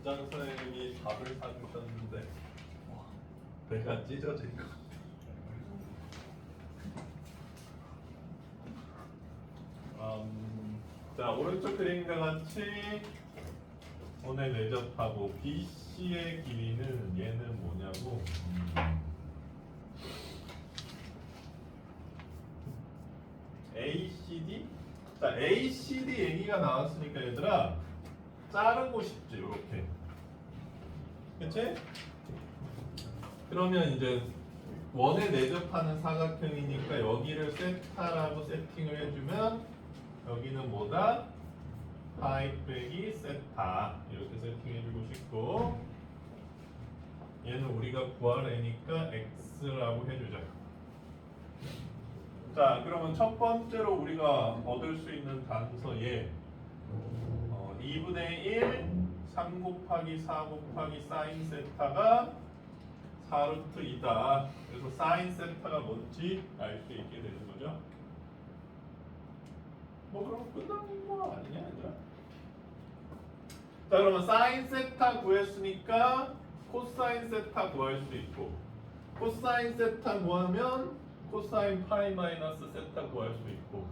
김장 선생님이 밥을 사주셨는데 배가 찢어질 것 같아. 자, 오른쪽 그림과 같이 오늘 내접하고 BC의 길이는 얘는 뭐냐고. ACD? 자, ACD 얘기가 나왔으니까 얘들아 자르고 싶지, 이렇게. 그치? 그러면 이제 원에 내접하는 사각형이니까 여기를 세타라고 세팅을 해주면 여기는 뭐다? 파이 빼기 세타 이렇게 세팅해주고 싶고, 얘는 우리가 구할 애니까 x라고 해주자. 자, 그러면 첫 번째로 우리가 얻을 수 있는 단서 얘 2분의 1 3 곱하기 4 곱하기 사인 세타가 4루트 2다. 그래서 사인 세타가 뭔지 알 수 있게 되는 거죠. 뭐 그럼 끝난 거 아니냐 얘들아? 자, 그러면 사인 세타 구했으니까 코사인 세타 구할 수 있고, 코사인 세타 구하면 코사인 파이 마이너스 세타 구할 수 있고,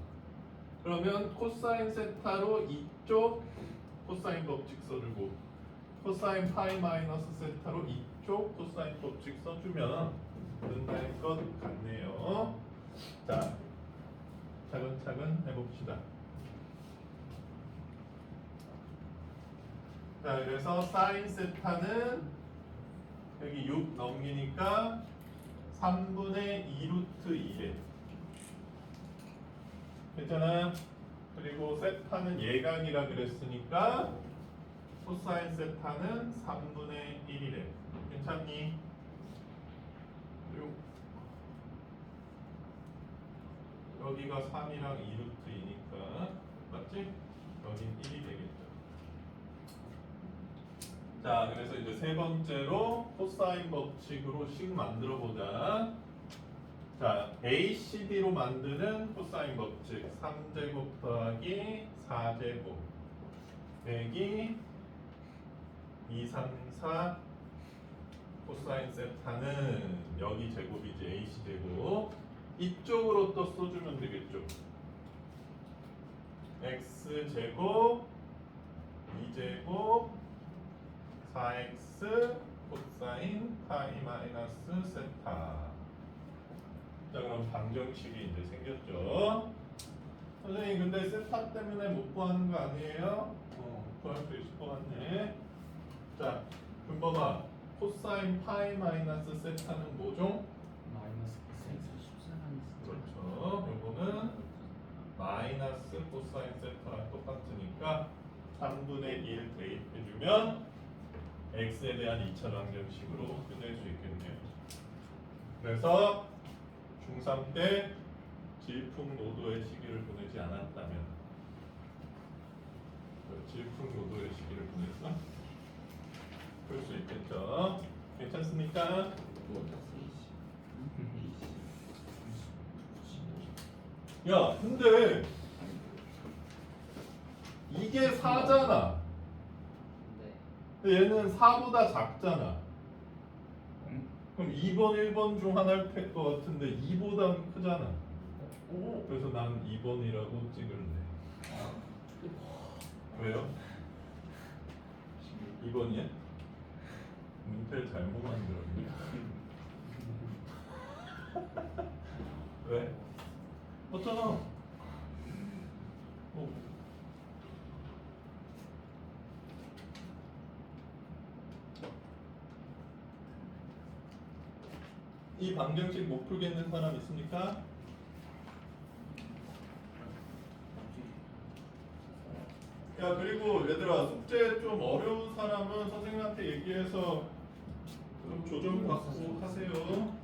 그러면 코사인 세타로 이쪽 코사인 법칙 써주고, 코사인 파이 마이너스 세타로 이쪽 코사인 법칙 써주면 된다는 것 같네요. 자, 차근차근 해봅시다. 자, 그래서 사인 세타는 여기 6 넘기니까 3분의 2루트 2래. 괜찮아? 그리고 세타는 예각이라 그랬으니까 코사인 세타는 3분의 1이래. 괜찮니? 여기가 3이랑 2루트이니까 맞지? 여긴 1이 되겠죠. 자, 그래서 이제 세 번째로 코사인 법칙으로 식 만들어 보자. 자, ACD로 만드는 코사인 법칙 3제곱 더하기 4제곱 빼기 2, 3, 4 코사인 세타는 여기 제곱이지 AC 제곱. 이쪽으로 또 써주면 되겠죠. X 제곱 2제곱 4x 코사인 파이 마이너스 세타. 자, 그럼 방정식이 이제 생겼죠. 선생님 근데 세타 때문에 못 구하는 거 아니에요? 구할 수 있을 것 같네. 자, 그럼 봐봐. 코사인 파이 마이너스 세타는 뭐죠? 마이너스 코사인 14 그렇죠. 요거는 마이너스 코사인 세타랑 똑같으니까 3분의 1 대입해주면 x에 대한 2차 방정식으로 끝낼 수 있겠네요. 그래서 중3 때 질풍노도의 시기를 보내지 않았다면, 질풍노도의 시기를 보냈어? 볼 수 있겠죠. 괜찮습니까? 야, 근데 이게 4잖아. 근데 얘는 4보다 작잖아. 그럼 2번, 1번 중 하나를 뺄 것 같은데 2보다 크잖아. 그래서 난 2번이라고 찍을래. 왜요? 2번이야? 문제를 잘못 만들었네. 왜? 맞잖아. 이 방정식 못 풀겠는 사람 있습니까? 야, 그리고 얘들아, 숙제 좀 어려운 사람은 선생님한테 얘기해서 좀 조정 받고 하세요.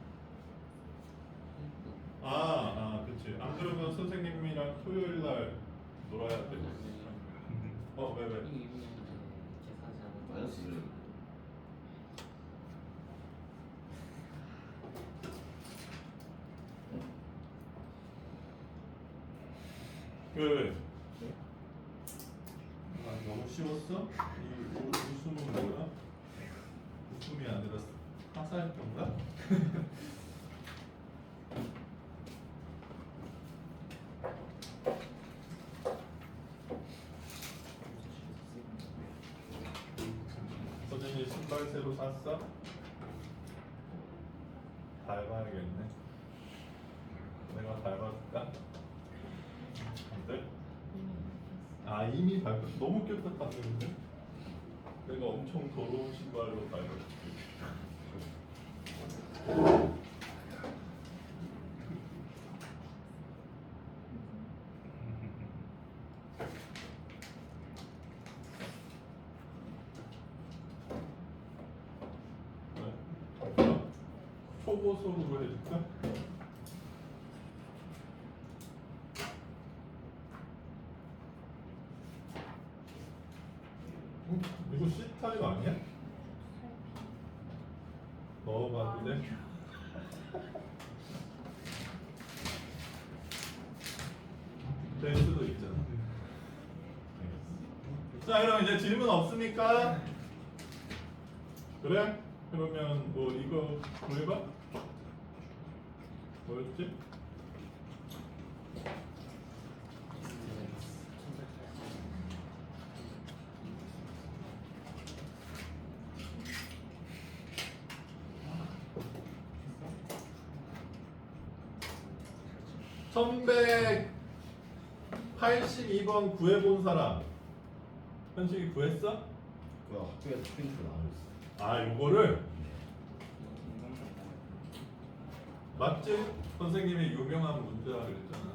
그치. 안 그러면 선생님이랑 토요일 날 놀아야 돼. 왜? 왜? 너무 쉬웠어? 이 수는 뭐야? 작품이 아니라 사사였던가? 선생님 신발 새로 샀어? 밟아야겠네. 내가 밟아줄까? 안 돼? 아 이미 밟았어. 너무 깨끗한데? 내가 엄청 더러운 신발로 밟아줄게. 초고속으로 해줄까? 이거 C타입 아니야? 넣어봐도 돼? 될 수도 있잖아. 자 그럼 이제 질문 없습니까? 그래? 그러면 뭐 이거 뭐 해봐? 뭐였지? (1182번) 구해본 사람 현식이 구했어? 그 학교에서 프린트 나와있어. 아 요거를 맞지? 선생님이 유명한 문제라 그랬잖아.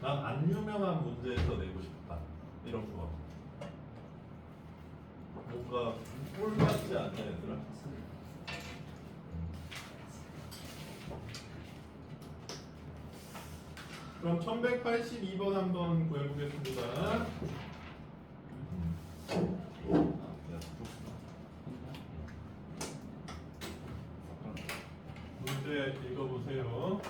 난 안 유명한 문제에서 내고 싶다. 이런 거. 뭔가 꿀 같지 않냐 얘들아? 그럼 1182번 한번 구해보겠습니다. 문제 읽어보세요.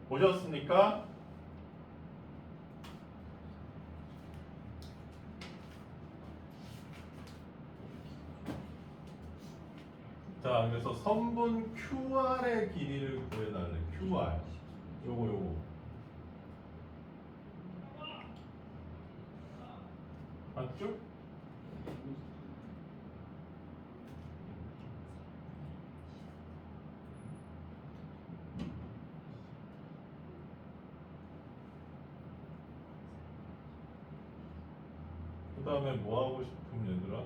보셨습니까? 자, 그래서 선분 QR의 길이를 구해달래. QR. 요거. 맞죠? 그 다음에 뭐 하고 싶음 얘들아?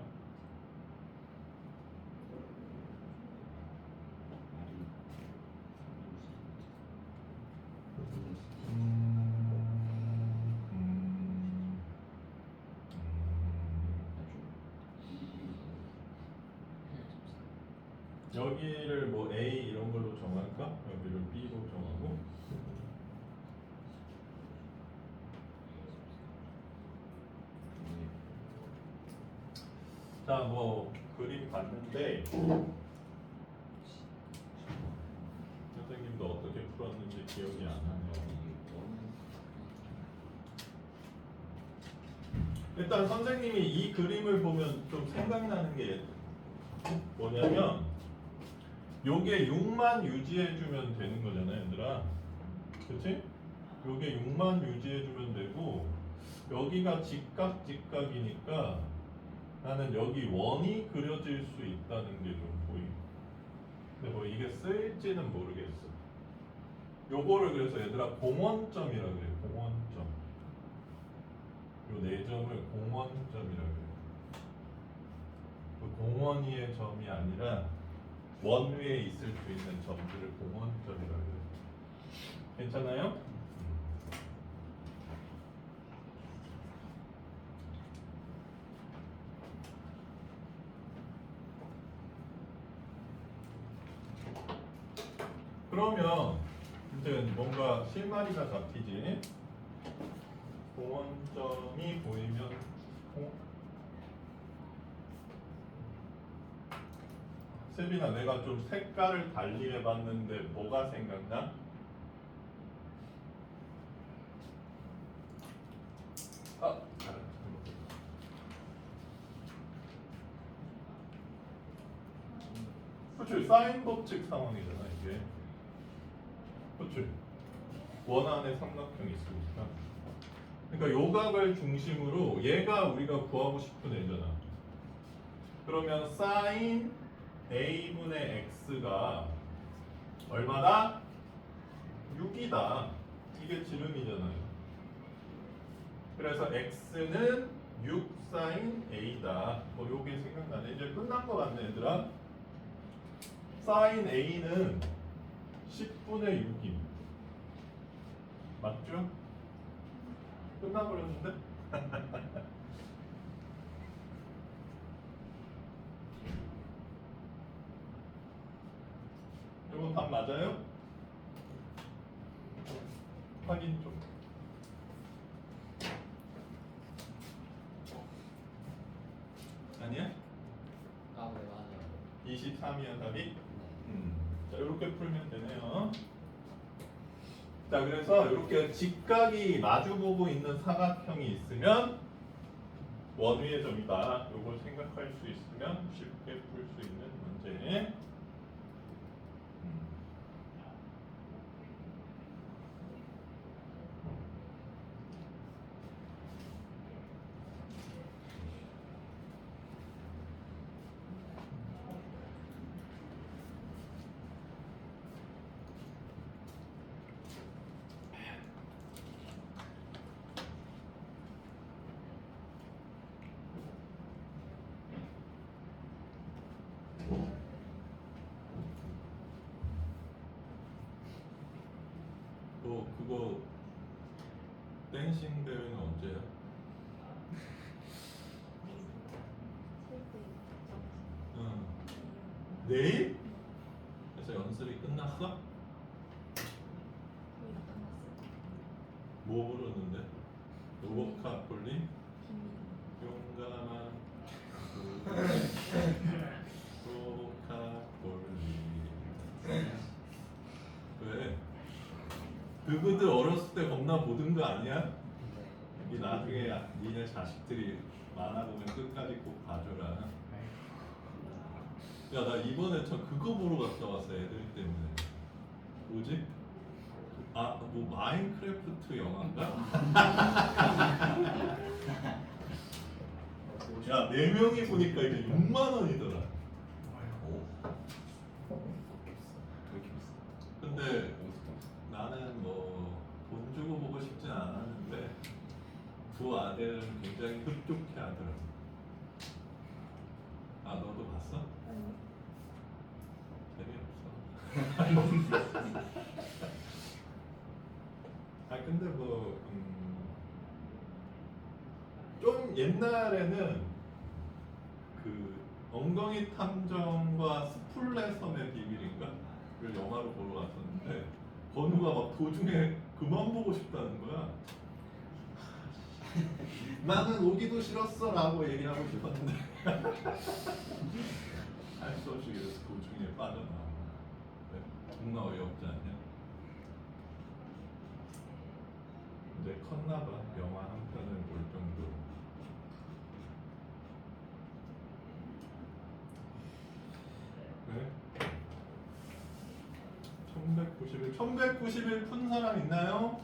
여기를 뭐 A 이런 걸로 정할까? 여기를 B로 정하고. 자, 뭐 그림 봤는데 선생님도 어떻게 풀었는지 기억이 안 나네요. 일단 선생님이 이 그림을 보면 좀 생각나는 게 뭐냐면 요게 6만 유지해주면 되는 거잖아요 얘들아. 그치? 요게 6만 유지해주면 되고 여기가 직각이니까 나는 여기 원이 그려질 수 있다는 게 좀 보이고 근데 뭐 이게 쓰일지는 모르겠어. 요거를 그래서 얘들아 공원점이라 그래. 공원점. 요 네 점을 공원점이라 그래. 그 공원 위의 점이 아니라 원 위에 있을 수 있는 점들을 공원점이라 그래. 괜찮아요? 그러면 이제 뭔가 실마리가 잡히지. 공원점이 보이면 세빈아, 내가 좀 색깔을 달리 해봤는데 뭐가 생각나? 그렇지, 사인 법칙 상황이잖아 이게. 그렇지, 원안에 삼각형이 있으니까. 그러니까 요각을 중심으로 얘가 우리가 구하고 싶은 애잖아. 그러면 사인 a분의 x가 얼마다? 6이다. 이게 지름이잖아요. 그래서 x는 6 사인 a다. 뭐 요게 생각나네. 이제 끝난 거 같네 얘들아. 사인 a는 10분의 6임. 맞죠? 끝나버렸는데? 이거 답 맞아요? 확인 좀. 아니야? 아, 네, 맞아요. 23이야 답이? 네. 자, 이렇게 풀면 되네요. 자, 그래서 이렇게 직각이 마주보고 있는 사각형이 있으면 원위의 점이다. 요걸 생각할 수 있으면 쉽게 풀 수 있는 문제. 그거 댄싱 대회는 언제야? 응. 내일? 그래서 연습이 끝났어? 뭐 부르는데? 로보카폴리? 용감한 로보카폴리. 왜? 그분들 어렸을 때 겁나 보던 거 아니야? 이 나중에 니네 자식들이 만화 보면 끝까지 꼭 봐줘라. 야, 나 이번에 저 그거 보러 갔다 왔어. 애들 때문에. 뭐지? 아, 뭐 마인크래프트 영화인가? 야, 4명이 보니까 이게 6만 원이더라. 근데 나는 뭐 돈 주고 보고 싶진 않았는데 두 아들은 굉장히 흡족해 하더라고. 아, 너도 봤어? 재미없어. 아, 근데 뭐 좀 옛날에는 그 엉덩이 탐정과 스플레 섬의 비밀인가를 영화로 보러 갔었는데 건우가 막 도중에 그만 보고 싶다는 거야. 나는 오기도 싫었어 라고 얘기하고 싶었는데 할 수 없이 그래서 도중에 빠져나와. 겁나 어이없지 않냐? 이제 컸나봐. 영화 한 편을 볼 정도로. 네? 1191 푼 사람 있나요?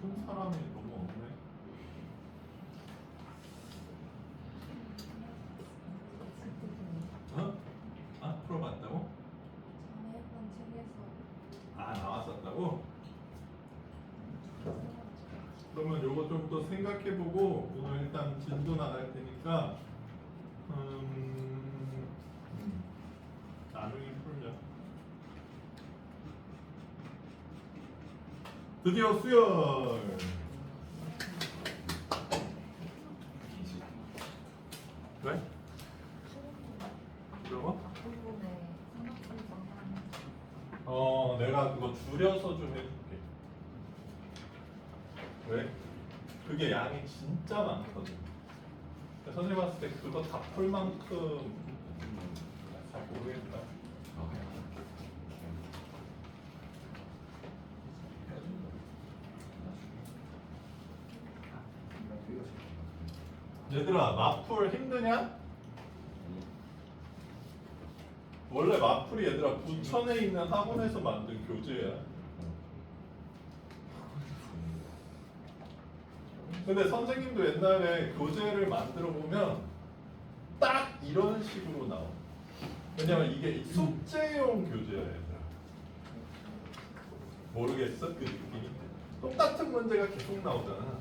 푼 사람이 너무 없네. 어? 아, 풀어봤다고? 전에 했던 책에서 아, 나왔었다고? 그러면 요거 좀 더 생각해보고 오늘 일단 진도 나갈 테니까 나중에 풀자. 드디어 수열. 왜? 부러워? 부분에 삼각형과 내가 그거 줄여서 좀 해줄게. 왜? 그게 양이 진짜 많거든. 선생님 봤을 때 그거 다 풀 만큼 잘 모르겠다. 얘들아, 마풀 힘드냐? 원래 마풀이 얘들아 부천에 있는 학원에서 만든 교재야. 근데 선생님도 옛날에 교재를 만들어 보면 딱 이런 식으로 나와. 왜냐면 이게 숙제용 교재야, 얘들아. 모르겠어? 그 느낌이? 똑같은 문제가 계속 나오잖아.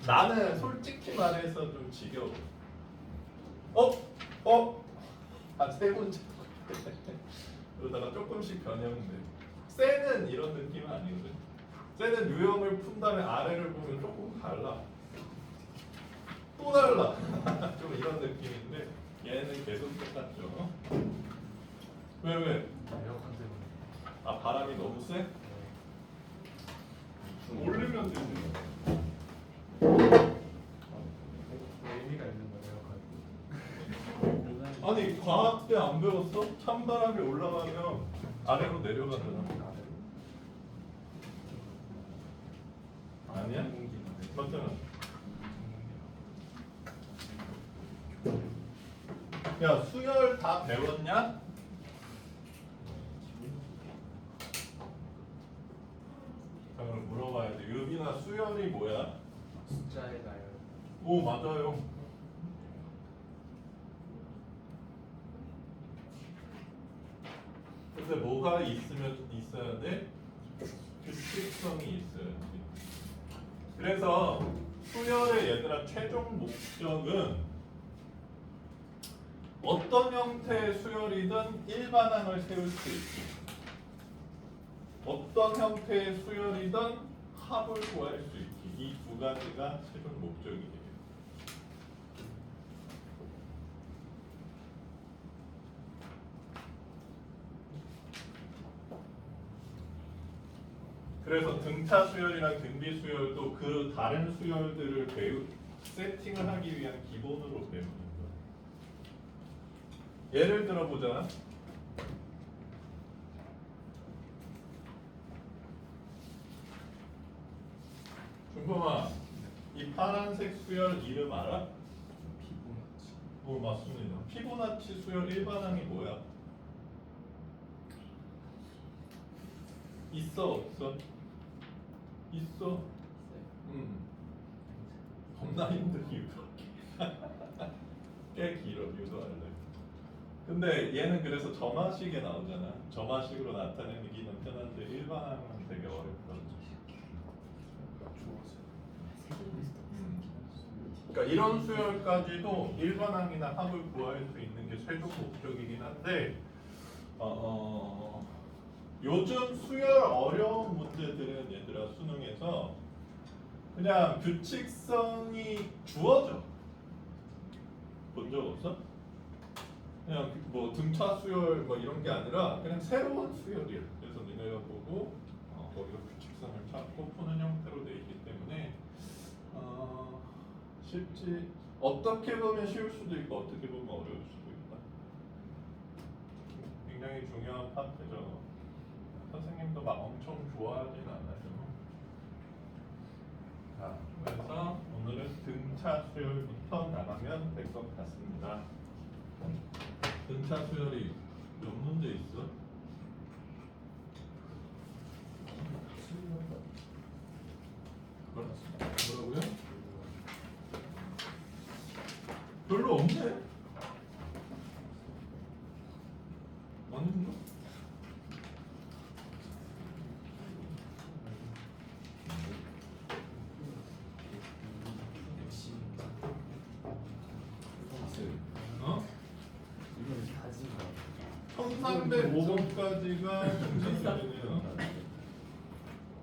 나는 솔직히 말해서 좀 지겨워. 세 문제. 그러다가 조금씩 변형돼. 쎄는 이런 느낌은 아니거든. 쎄는 유형을 푼 다음에 아래를 보면 조금 달라. 또 달라. 좀 이런 느낌인데 얘는 계속 똑같죠. 왜? 에어컨 때문에. 아, 바람이 너무 세? 올리면 되지. 의미가 있는 거예요, 에어컨. 아니 과학 때 안 배웠어? 찬바람이 올라가면 아래로 내려가잖아. 아니야? 맞잖아. 야, 수열 다 배웠냐? 자, 그럼 물어봐야 돼. 유빈아, 수열이 뭐야? 숫자에 가요. 오, 맞아요. 근데 뭐가 있어야 돼? 규칙성이 있어야지. 그래서 수열의 얘들아 최종 목적은 어떤 형태의 수열이든 일반항을 세울 수 있고 어떤 형태의 수열이든 합을 구할 수 있기. 이 두 가지가 최종 목적이에요. 그래서 등차 수열이랑 등비 수열도 그 다른 수열들을 세팅을 하기 위한 기본으로 배우는 거야. 예를 들어 보자. 준범아, 이 파란색 수열 이름 알아? 피부나치. 맞습니다. 피보나치 수열 일반항이 뭐야? 있어 없어? 있어. 겁나 힘든 이유가 꽤 길어 유도할래. 근데 얘는 그래서 점화식에 나오잖아. 점화식으로 나타내기는 편한데 일반항은 되게 어렵거든. 그러니까 이런 수열까지도 일반항이나 합을 구할 수 있는 게 최종 목적이긴 한데 요즘 수열 어려운 문제들은 얘들아 수능에서 그냥 규칙성이 주어져. 본 적 없어? 그냥 뭐 등차 수열 뭐 이런 게 아니라 그냥 새로운 수열이야. 그래서 니네가 보고 거기서 규칙성을 찾고 푸는 형태로 돼 있기 때문에 쉽지. 어떻게 보면 쉬울 수도 있고 어떻게 보면 어려울 수도 있다. 굉장히 중요한 파트죠. 선생님도 막 엄청 좋아하진 않아요. 자, 그래서 오늘은 등차 수열부터 나가면 될 것 같습니다. 등차 수열이 몇 문제 있어? 뭐라고요? 별로 없네. 아닌가? 어? 1305번까지가 등차수열이네요.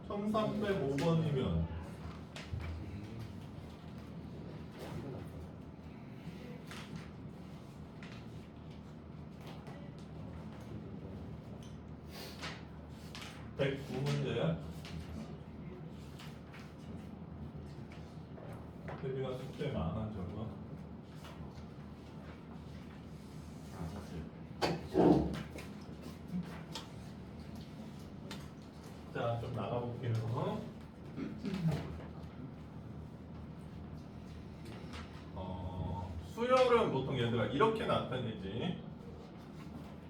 1305번이면 109문제야. 대비가 숙제 많아 저거. 자, 좀 나가볼게요. 수열은 보통 얘들아 이렇게 나타내지.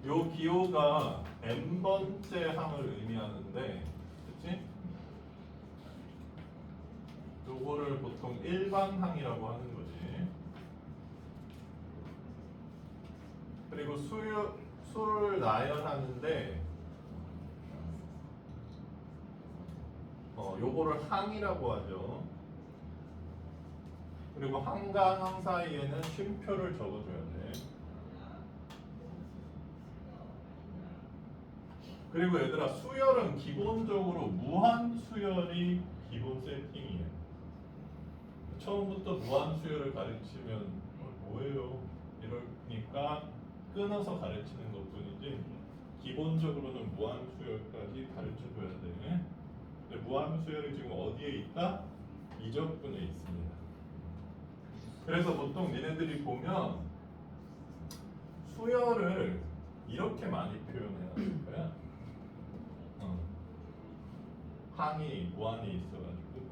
요 기호가 n번째 항을 의미하는데, 그치? 요거를 보통 일반항이라고 하는 거지. 그리고 수를 나열하는데, 요거를 항이라고 하죠. 그리고 항과 항 사이에는 쉼표를 적어줘야 돼. 그리고 얘들아 수열은 기본적으로 무한 수열이 기본 세팅이에요. 처음부터 무한 수열을 가르치면 뭐예요? 이러니까 끊어서 가르치는 것뿐이지 기본적으로는 무한 수열까지 가르쳐줘야 돼. 근데 무한 수열이 지금 어디에 있다? 이적분에 있습니다. 그래서 보통 니네들이 보면 수열을 이렇게 많이 표현해야 될 거야. 항이 무한이 있어가지고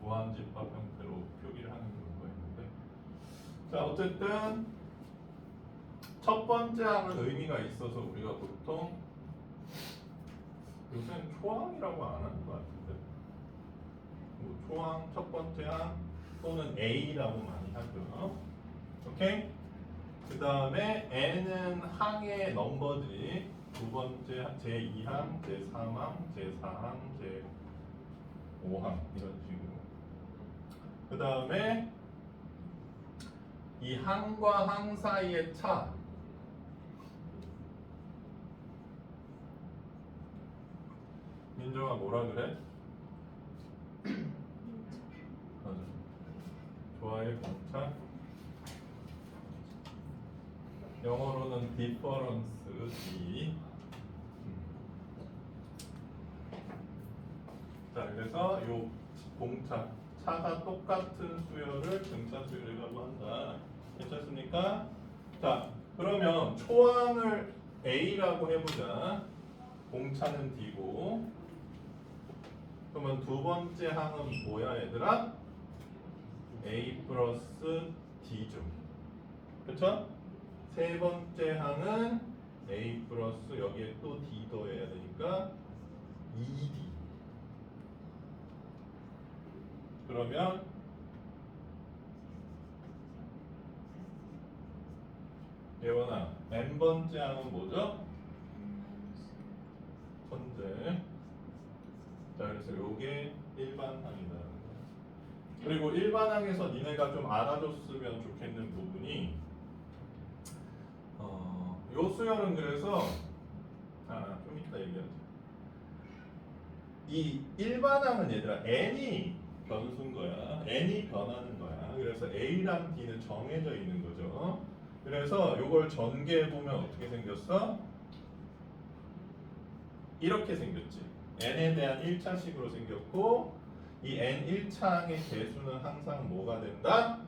무한집합 형태로 표기를 하는 경우가 있는데, 자 어쨌든 첫 번째 항은 의미가 있어서 우리가 보통 요새는 초항이라고 안 하는 것 같은데, 뭐 초항 첫 번째 항 또는 A라고 많이 하죠. 오케이? 그 다음에 N은 항의 넘버지. 두 번째 제2항, 제3항, 제4항, 제5항 이런 식으로. 그 다음에 이 항과 항 사이의 차. 민정아 뭐라 그래? 맞아. 좋아해 공차. 영어로는 difference. 자, 그래서 요 공차 차가 똑같은 수열을 등차 수열이라고 한다. 괜찮습니까? 자, 그러면 초항을 A라고 해보자. 공차는 D고. 그러면 두 번째 항은 뭐야, 얘들아? A 플러스 D죠. 그쵸? 세 번째 항은 A 플러스 여기에 또 D 더해야 되니까 2D. 그러면 예원아, n번째 항은 뭐죠? 천재. 자, 그래서 요게 일반항이다. 그리고 일반항에서 니네가 좀 알아줬으면 좋겠는 부분이, 요 수열은 그래서 좀 이따 얘기하자. 이 일반항은 얘들아 n이 변수인 거야. n이 변하는 거야. 그래서 A랑 D는 정해져 있는 거죠. 그래서 요걸 전개해 보면 어떻게 생겼어? 이렇게 생겼지. n에 대한 1차식으로 생겼고, 이 n 1차항의 개수는 항상 뭐가 된다?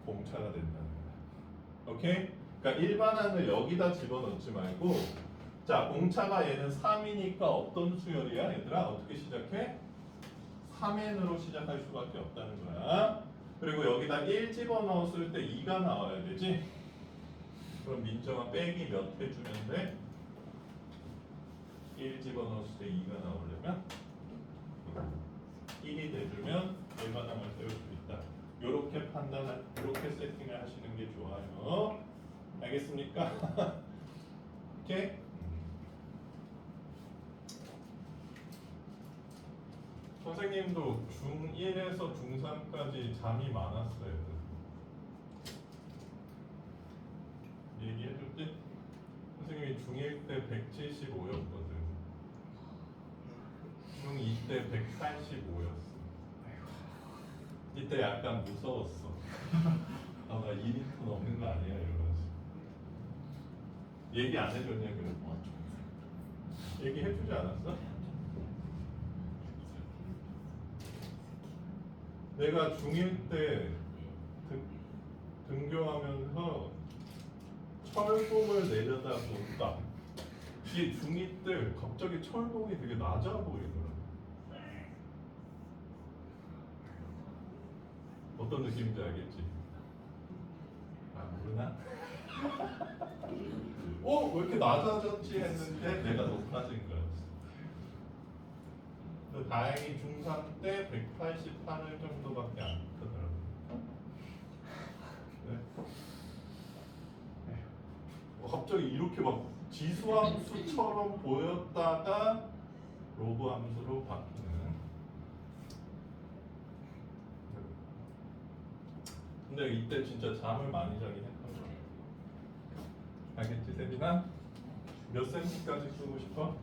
공차가 된다는 거야. 오케이? 그러니까 일반항을 여기다 집어넣지 말고, 자, 공차가 얘는 3이니까 어떤 수열이야? 얘들아 어떻게 시작해? 3n으로 시작할 수밖에 없다는 거야. 그리고 여기다 1 집어넣었을 때 2가 나와야 되지? 그럼 민정아 빼기 몇 해주면 돼? 1 집어넣었을 때 2가 나오려면 1이 돼주면 일반항을 세울 수 있다. 요렇게 요렇게 세팅을 하시는 게 좋아요. 알겠습니까? 오케이? 선생님도 중1에서 중3까지 잠이 많았어요. 얘기해줄 때 선생님이 중1 때 175였거든. 중2 때 185였어. 이때 약간 무서웠어. 나 2리터 넘는 거 아니야? 이러면서. 얘기 안 해줬냐 그래? 얘기해주지 않았어? 내가 중1 때 등교하면서 철봉을 내려다본다. 이게 중2 때 갑자기 철봉이 되게 낮아 보이더라. 어떤 느낌인지 알겠지? 아 모르나? 왜 이렇게 낮아졌지 했는데 내가 높아진 거였어. 다행히 중3 때 188 정도밖에 안 크더라고. 네. 갑자기 이렇게 막 지수함수처럼 보였다가 로그 함수로 바뀌는. 근데 이때 진짜 잠을 많이 자긴 했던 거야. 알겠지, 세빈아? 몇 cm까지 쓰고 싶어?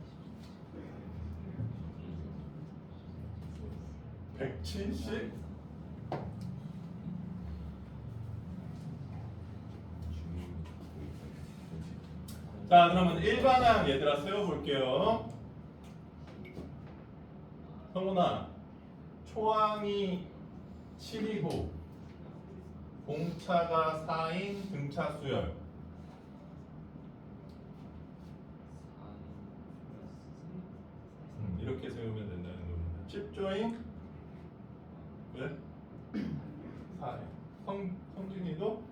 170? 자, 그러면 일반항 얘들아 세워볼게요. 성훈아, 초항이 7이고 공차가 4인 등차 수열. 이렇게 세우면 된다는 겁니다. 10조인? 왜? 4인. 성진이도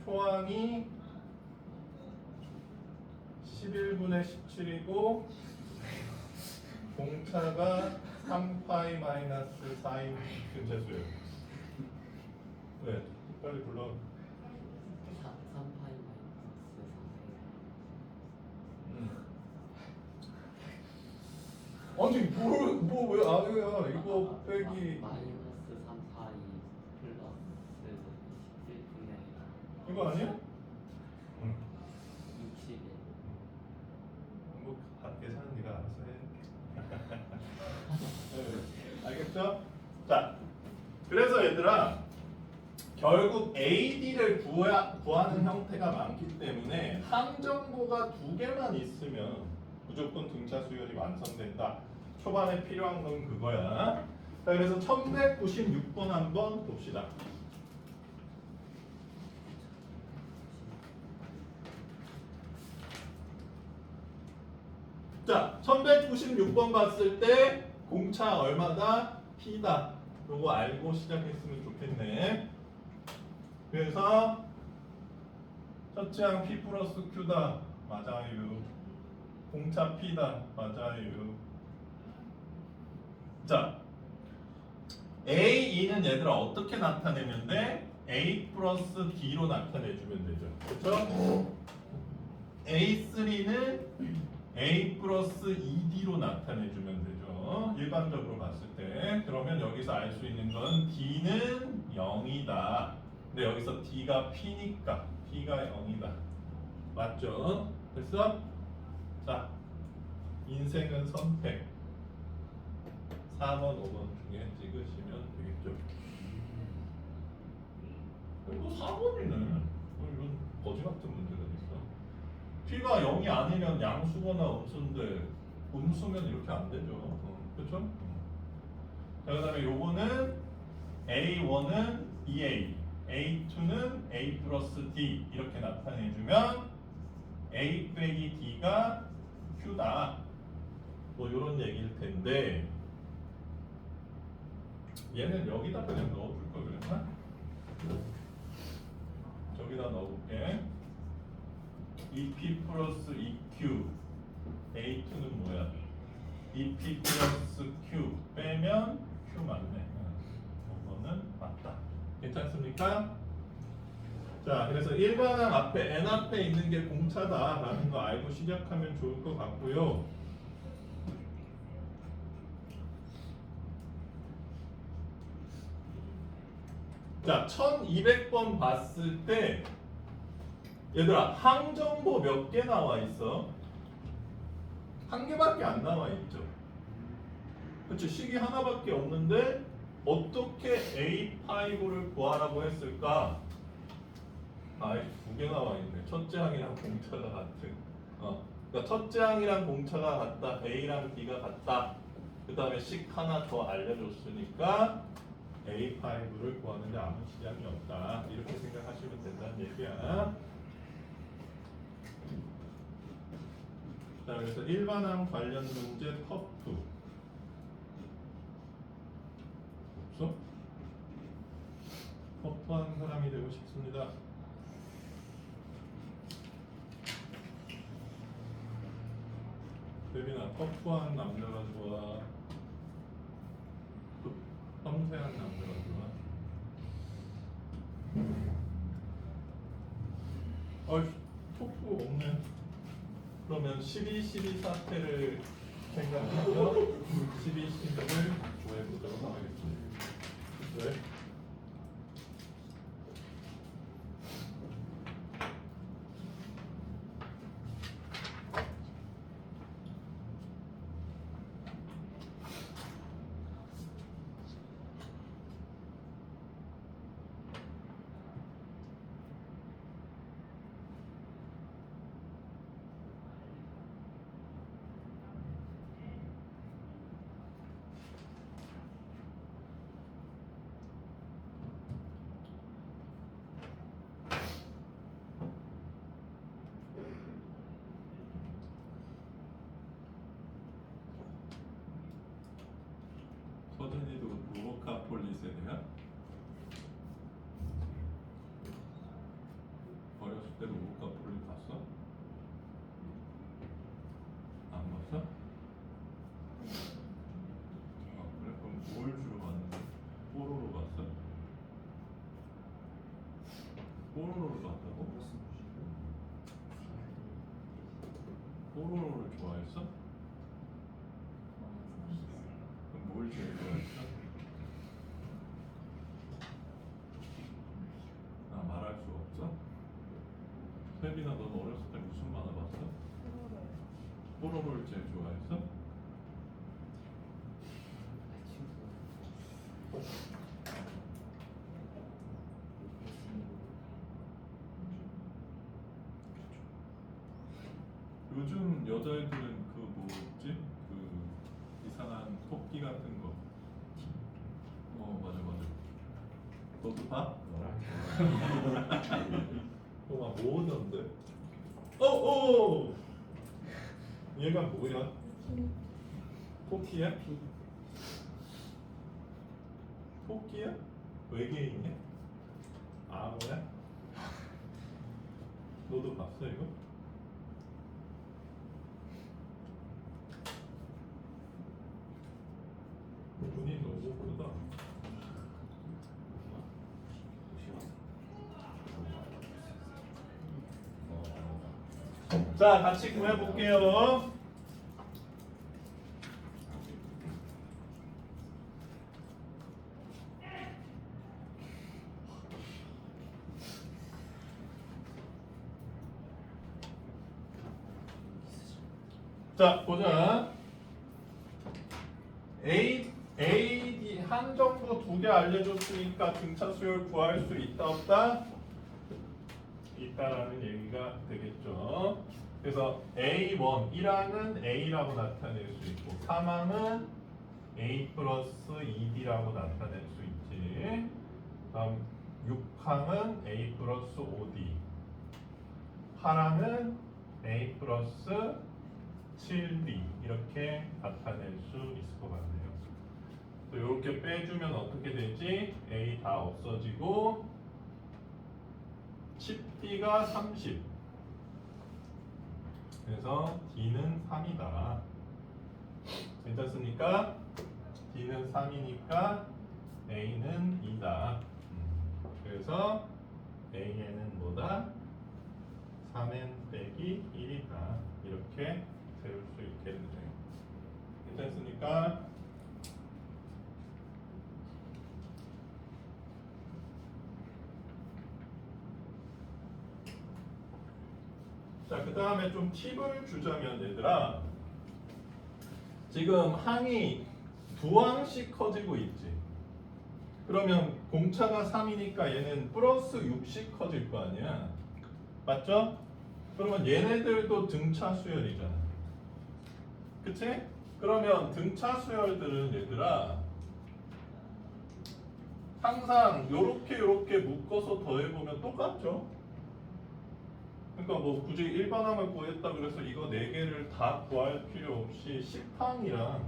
초항이 11분의 17이고 공차가 3파이 마이너스 4인 근체 수열. 왜? 빨리 불러. 3파이 아니 뭐 왜 아유야 이거 빼기 마이너스 3파이 플러스 17분의 이거 아니야? 응. 61. 뭐 계산은 네가 알아서 해. 네, 알겠죠? 자, 그래서 얘들아 결국 AD를 구하는 형태가 많기 때문에 항정보가 2개만 있으면 무조건 등차 수열이 완성된다. 초반에 필요한 건 그거야. 자, 그래서 1196번 한번 봅시다. 자, 1196번 봤을 때 공차 얼마다? P다. 요거 알고 시작했으면 좋겠네. 그래서 첫째 항 P 플러스 Q다. 맞아요. 공차 P다. 맞아요. 자, A2는 얘들아 어떻게 나타내면 돼? A 플러스 D로 나타내주면 되죠. 그렇죠? A3는 A 플러스 2D로 나타내주면 되죠. 일반적으로 봤을 때. 그러면 여기서 알 수 있는 건 D는 0이다. 근데 여기서 D가 P니까 P가 0이다. 맞죠? 됐어? 자, 인생은 선택. 4번, 5번 중에 찍으시면 되겠죠. 이거 4번이네. 이건 거지 같은 문제가 있어. P가 0이 아니면 양수거나 음수인데 음수면 이렇게 안 되죠. 그렇죠? 자, 그 다음에 요거는 A1은 EA, A2는 A 플러스 D 이렇게 나타내주면 A 빼기 D가 Q다. 뭐 요런 얘기일 텐데 얘는 여기다 그냥 넣어줄 걸 그랬나? 저기다 넣어볼게. EP 플러스 EQ A2는 뭐야? EP 플러스 Q 빼면 Q 맞네. 이거는 맞다. 괜찮습니까? 자, 그래서 일반항 앞에 N 앞에 있는 게 공차다라는 거 알고 시작하면 좋을 것 같고요. 자, 1200번 봤을 때 얘들아 항정보 몇 개 나와 있어? 한 개밖에 안 나와 있죠. 그렇지? 식이 하나밖에 없는데 어떻게 A 파이고를 구하라고 했을까? 아이 두 개 나와 있네. 첫째 항이랑 공차가 같은. 그러니까 첫째 항이랑 공차가 같다. A랑 B가 같다. 그 다음에 식 하나 더 알려줬으니까 A5를 구하는데 아무 지장이 없다. 이렇게 생각하시면 된다는 얘기야. 자, 그래서 일반항 관련 문제 터프. 없어? 터프한 사람이 되고 싶습니다. 대빈아, 터프한 남자가 좋아? 섬세한 남자가 좋아? 어이, 터프 없네. 그러면 12 사태를 생각하며 12 를 구해보도록 하겠습니다. 네. 서진이도 로보카폴리 세대야? 어렸을 때 로보카폴리 봤어? 안 봤어? 그래? 그럼 뭘 주로 봤는데? 뽀로로 봤어? 뽀로로를 봤다고? 뽀로로를 좋아했어? 그럼 뭘 제일 좋아했어? 아, 말할 수 없어? 세빈아, 넌 어렸을 때 무슨 만화 봤어? 뽀로로를 제일 좋아했어? 요즘 여자애들은 그 뭐지? 그 이상한 토끼 같은 거. 맞아. 너도 봐? 막 뭐던데? 얘가 뭐야? 토끼야? 토끼야? 외계인이야? 뭐야? 너도 봤어 이거? 눈이 너무 크다. 자, 같이 구해볼게요. 자, 보자. A 한정도 2개 알려줬으니까 등차 수열 구할 수 있다 없다? 있다라는 얘기가 되겠죠. 그래서 A1, 1항은 A라고 나타낼 수 있고 3항은 A 플러스 2B라고 나타낼 수 있지. 다음 6항은 A 플러스 5D, 8항은 A 플러스 7D 이렇게 나타낼 수 있을 것 같네요. 또 이렇게 빼주면 어떻게 되지? A 다 없어지고 10D가 30. 그래서 D는 3이다. 괜찮습니까? D는 3이니까 A는 2다. 그래서 A에는 뭐다? 3n 빼기 1이다. 이렇게 세울 수 있겠네요. 괜찮습니까? 자, 그 다음에 좀 팁을 주자면 얘들아, 지금 항이 2항씩 커지고 있지. 그러면 공차가 3이니까 얘는 플러스 6씩 커질 거 아니야. 맞죠? 그러면 얘네들도 등차 수열이잖아. 그치? 그러면 등차 수열들은 얘들아 항상 요렇게 묶어서 더해보면 똑같죠? 그러니까 뭐 굳이 일반항을 구했다 그래서 이거 4개를 다 구할 필요 없이 10항이랑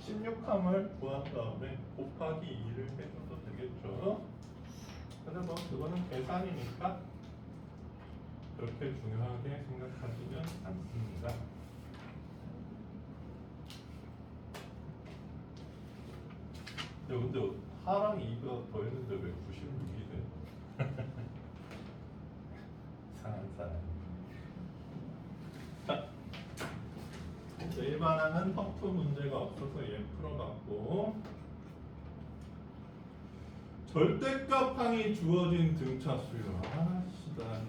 16항을 구한 다음에 곱하기 2를 해줘도 되겠죠? 근데 뭐 그거는 계산이니까 그렇게 중요하게 생각하지는 않습니다. 야 근데 하랑 2가 더했는데 왜 96이 돼? 이상한 사람. 자, 일반항은 퍼프 문제가 없어서 얘 풀어봤고 절대값항이 주어진 등차 수열. 아씨 나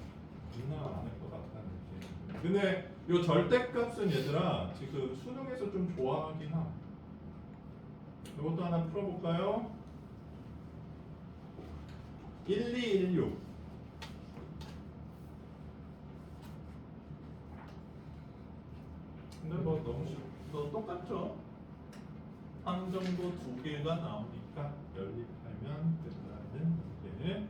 존나 안할 것 같다는 느낌. 근데 요 절대값은 얘들아 지금 수능에서 좀 좋아하긴 함. 이것도 하나 풀어볼까요? 1216 근데 뭐 너무 쉽고 똑같죠? 항정도 2개가 나오니까 연립하면 된다는 문제.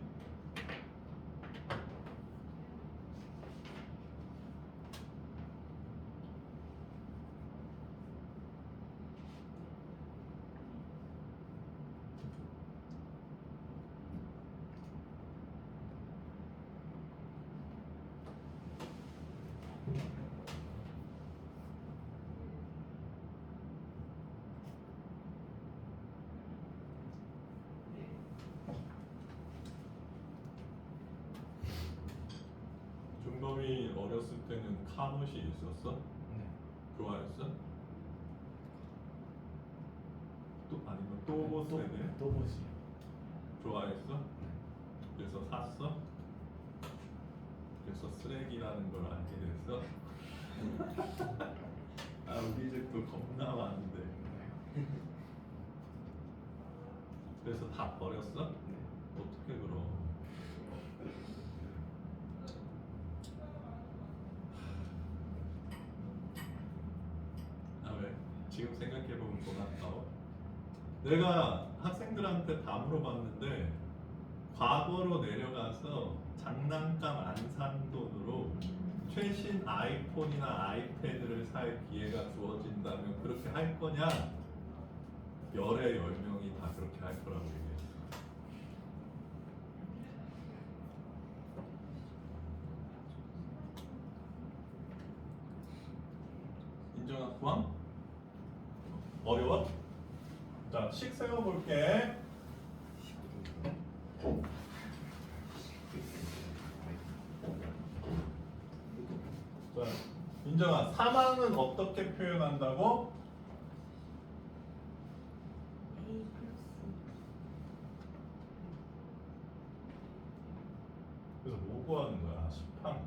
준범이 어렸을 때는 카봇이 있었어? 네. 좋아했어? 또 아니면 또 세대? 또 보지. 좋아했어? 그래서 샀어? 그래서 쓰레기라는 걸 알게 됐어? 아 우리 집도 겁나 많은데 그래서 다 버렸어? 어떻게 그럼 아 왜? 지금 생각해보면 돈 아까워? 내가 학생들한테 다 물어봤는데 과거로 내려가서 장난감 안 산 돈으로 최신 아이폰이나 아이패드를 살 기회가 주어진다면 그렇게 할 거냐? 열에 10명이 다 그렇게 할 거라고 얘기했어. 인정한 구함? 어려워? 자, 식 세워볼게. 자, 인정아, 사망은 어떻게 표현한다고? A 플러스 그래서 뭐 구하는 거야? 10항.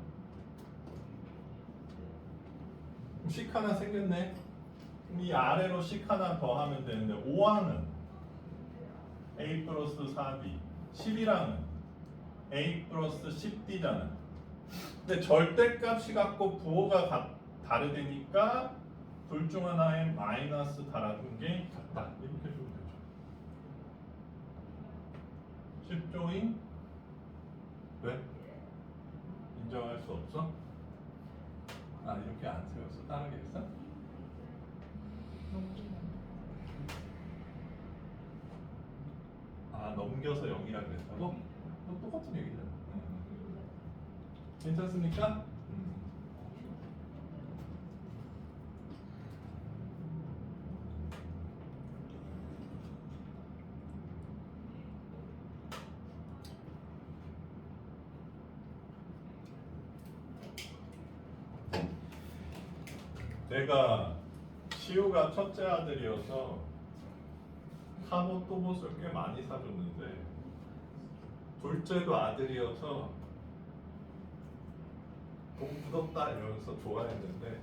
식 하나 생겼네. 그럼 이 아래로 식 하나 더 하면 되는데 5항은 A 플러스 4D 11항은 A 플러스 10D잖아. 근데 절대값이 같고 부호가 다르다니까 둘 중 하나에 마이너스 달아준 게 같다. 이렇게 해주면 되죠. 쉽죠잉? 왜? 인정할 수 없어? 아 이렇게 안 세웠어? 다르게 했어? 넘기면 아 넘겨서 0이라 그랬다고? 똑같은 얘기잖아. 괜찮습니까? 내가 시우가 첫째 아들이어서 카봇 또봇을 꽤 많이 사줬는데 둘째도 아들이어서 돈 묻었다 이러면서 좋아했는데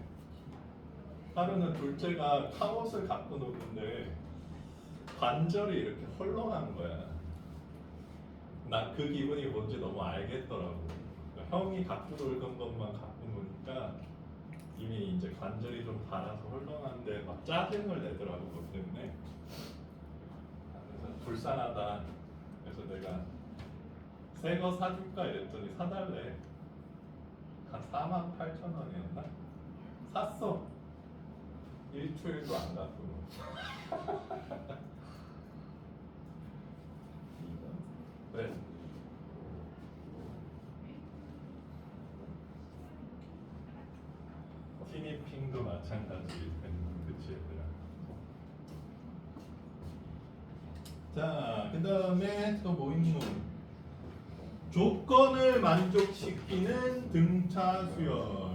하루는 둘째가 카봇을 갖고 노는데 관절이 이렇게 헐렁한 거야. 나 그 기분이 뭔지 너무 알겠더라고. 형이 뻥이 갖고 놀던 것만 갖고 노니까 이미 이제 관절이 좀 닳아서 헐렁한데 막 짜증을 내더라고 그것 때문에. 그래서 불쌍하다. 그래서 내가 새 거 사줄까 이랬더니 사달래. 한 48,000원이었나? 샀어. 일주일도 안 갖고. 네. 티니핑도 마찬가지. 그치 얘들아. 자, 그 다음에 또 뭐 있노? 조건을 만족시키는 등차 수열.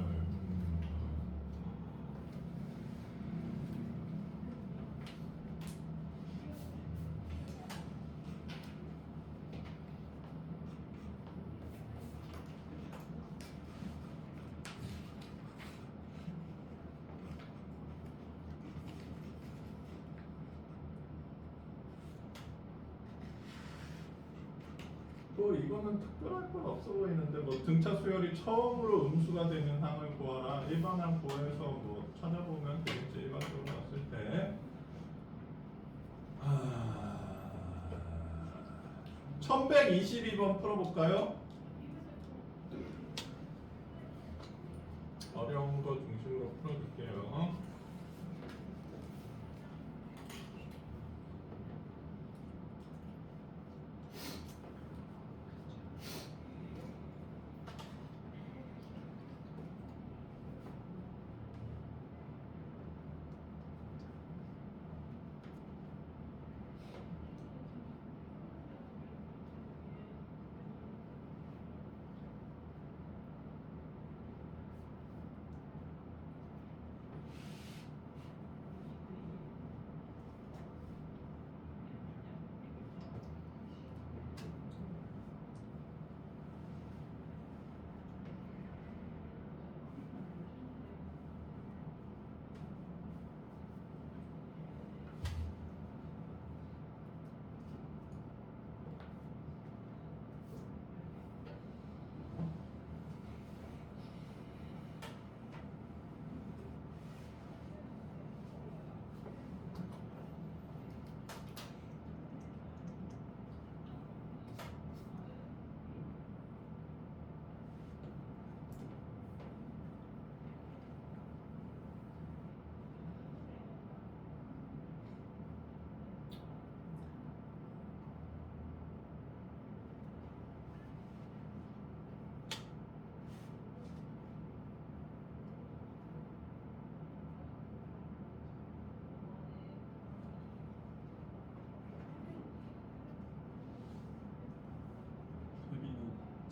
또 이거는 특별할 건 없어 보이는데 뭐 등차 수열이 처음으로 음수가 되는 항을 구하라. 일반항 구해서 뭐 찾아보면 되겠지. 일반적으로 봤을 때 1122번 풀어볼까요? 어려운 거 중심으로 풀어줄게요.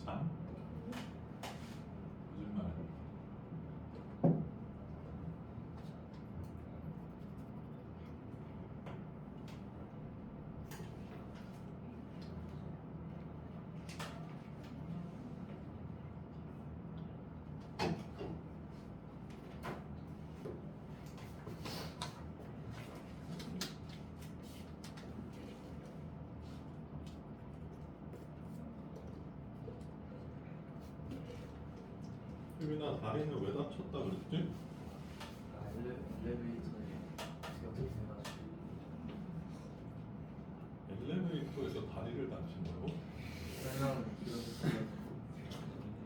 잠? 거짓말. 유빈아 다리는 왜 다쳤다 그랬지? 엘리베이터에 어떻게 돼가지고 엘리베이터에서 다리를 다친다고? 왜냐면 이렇게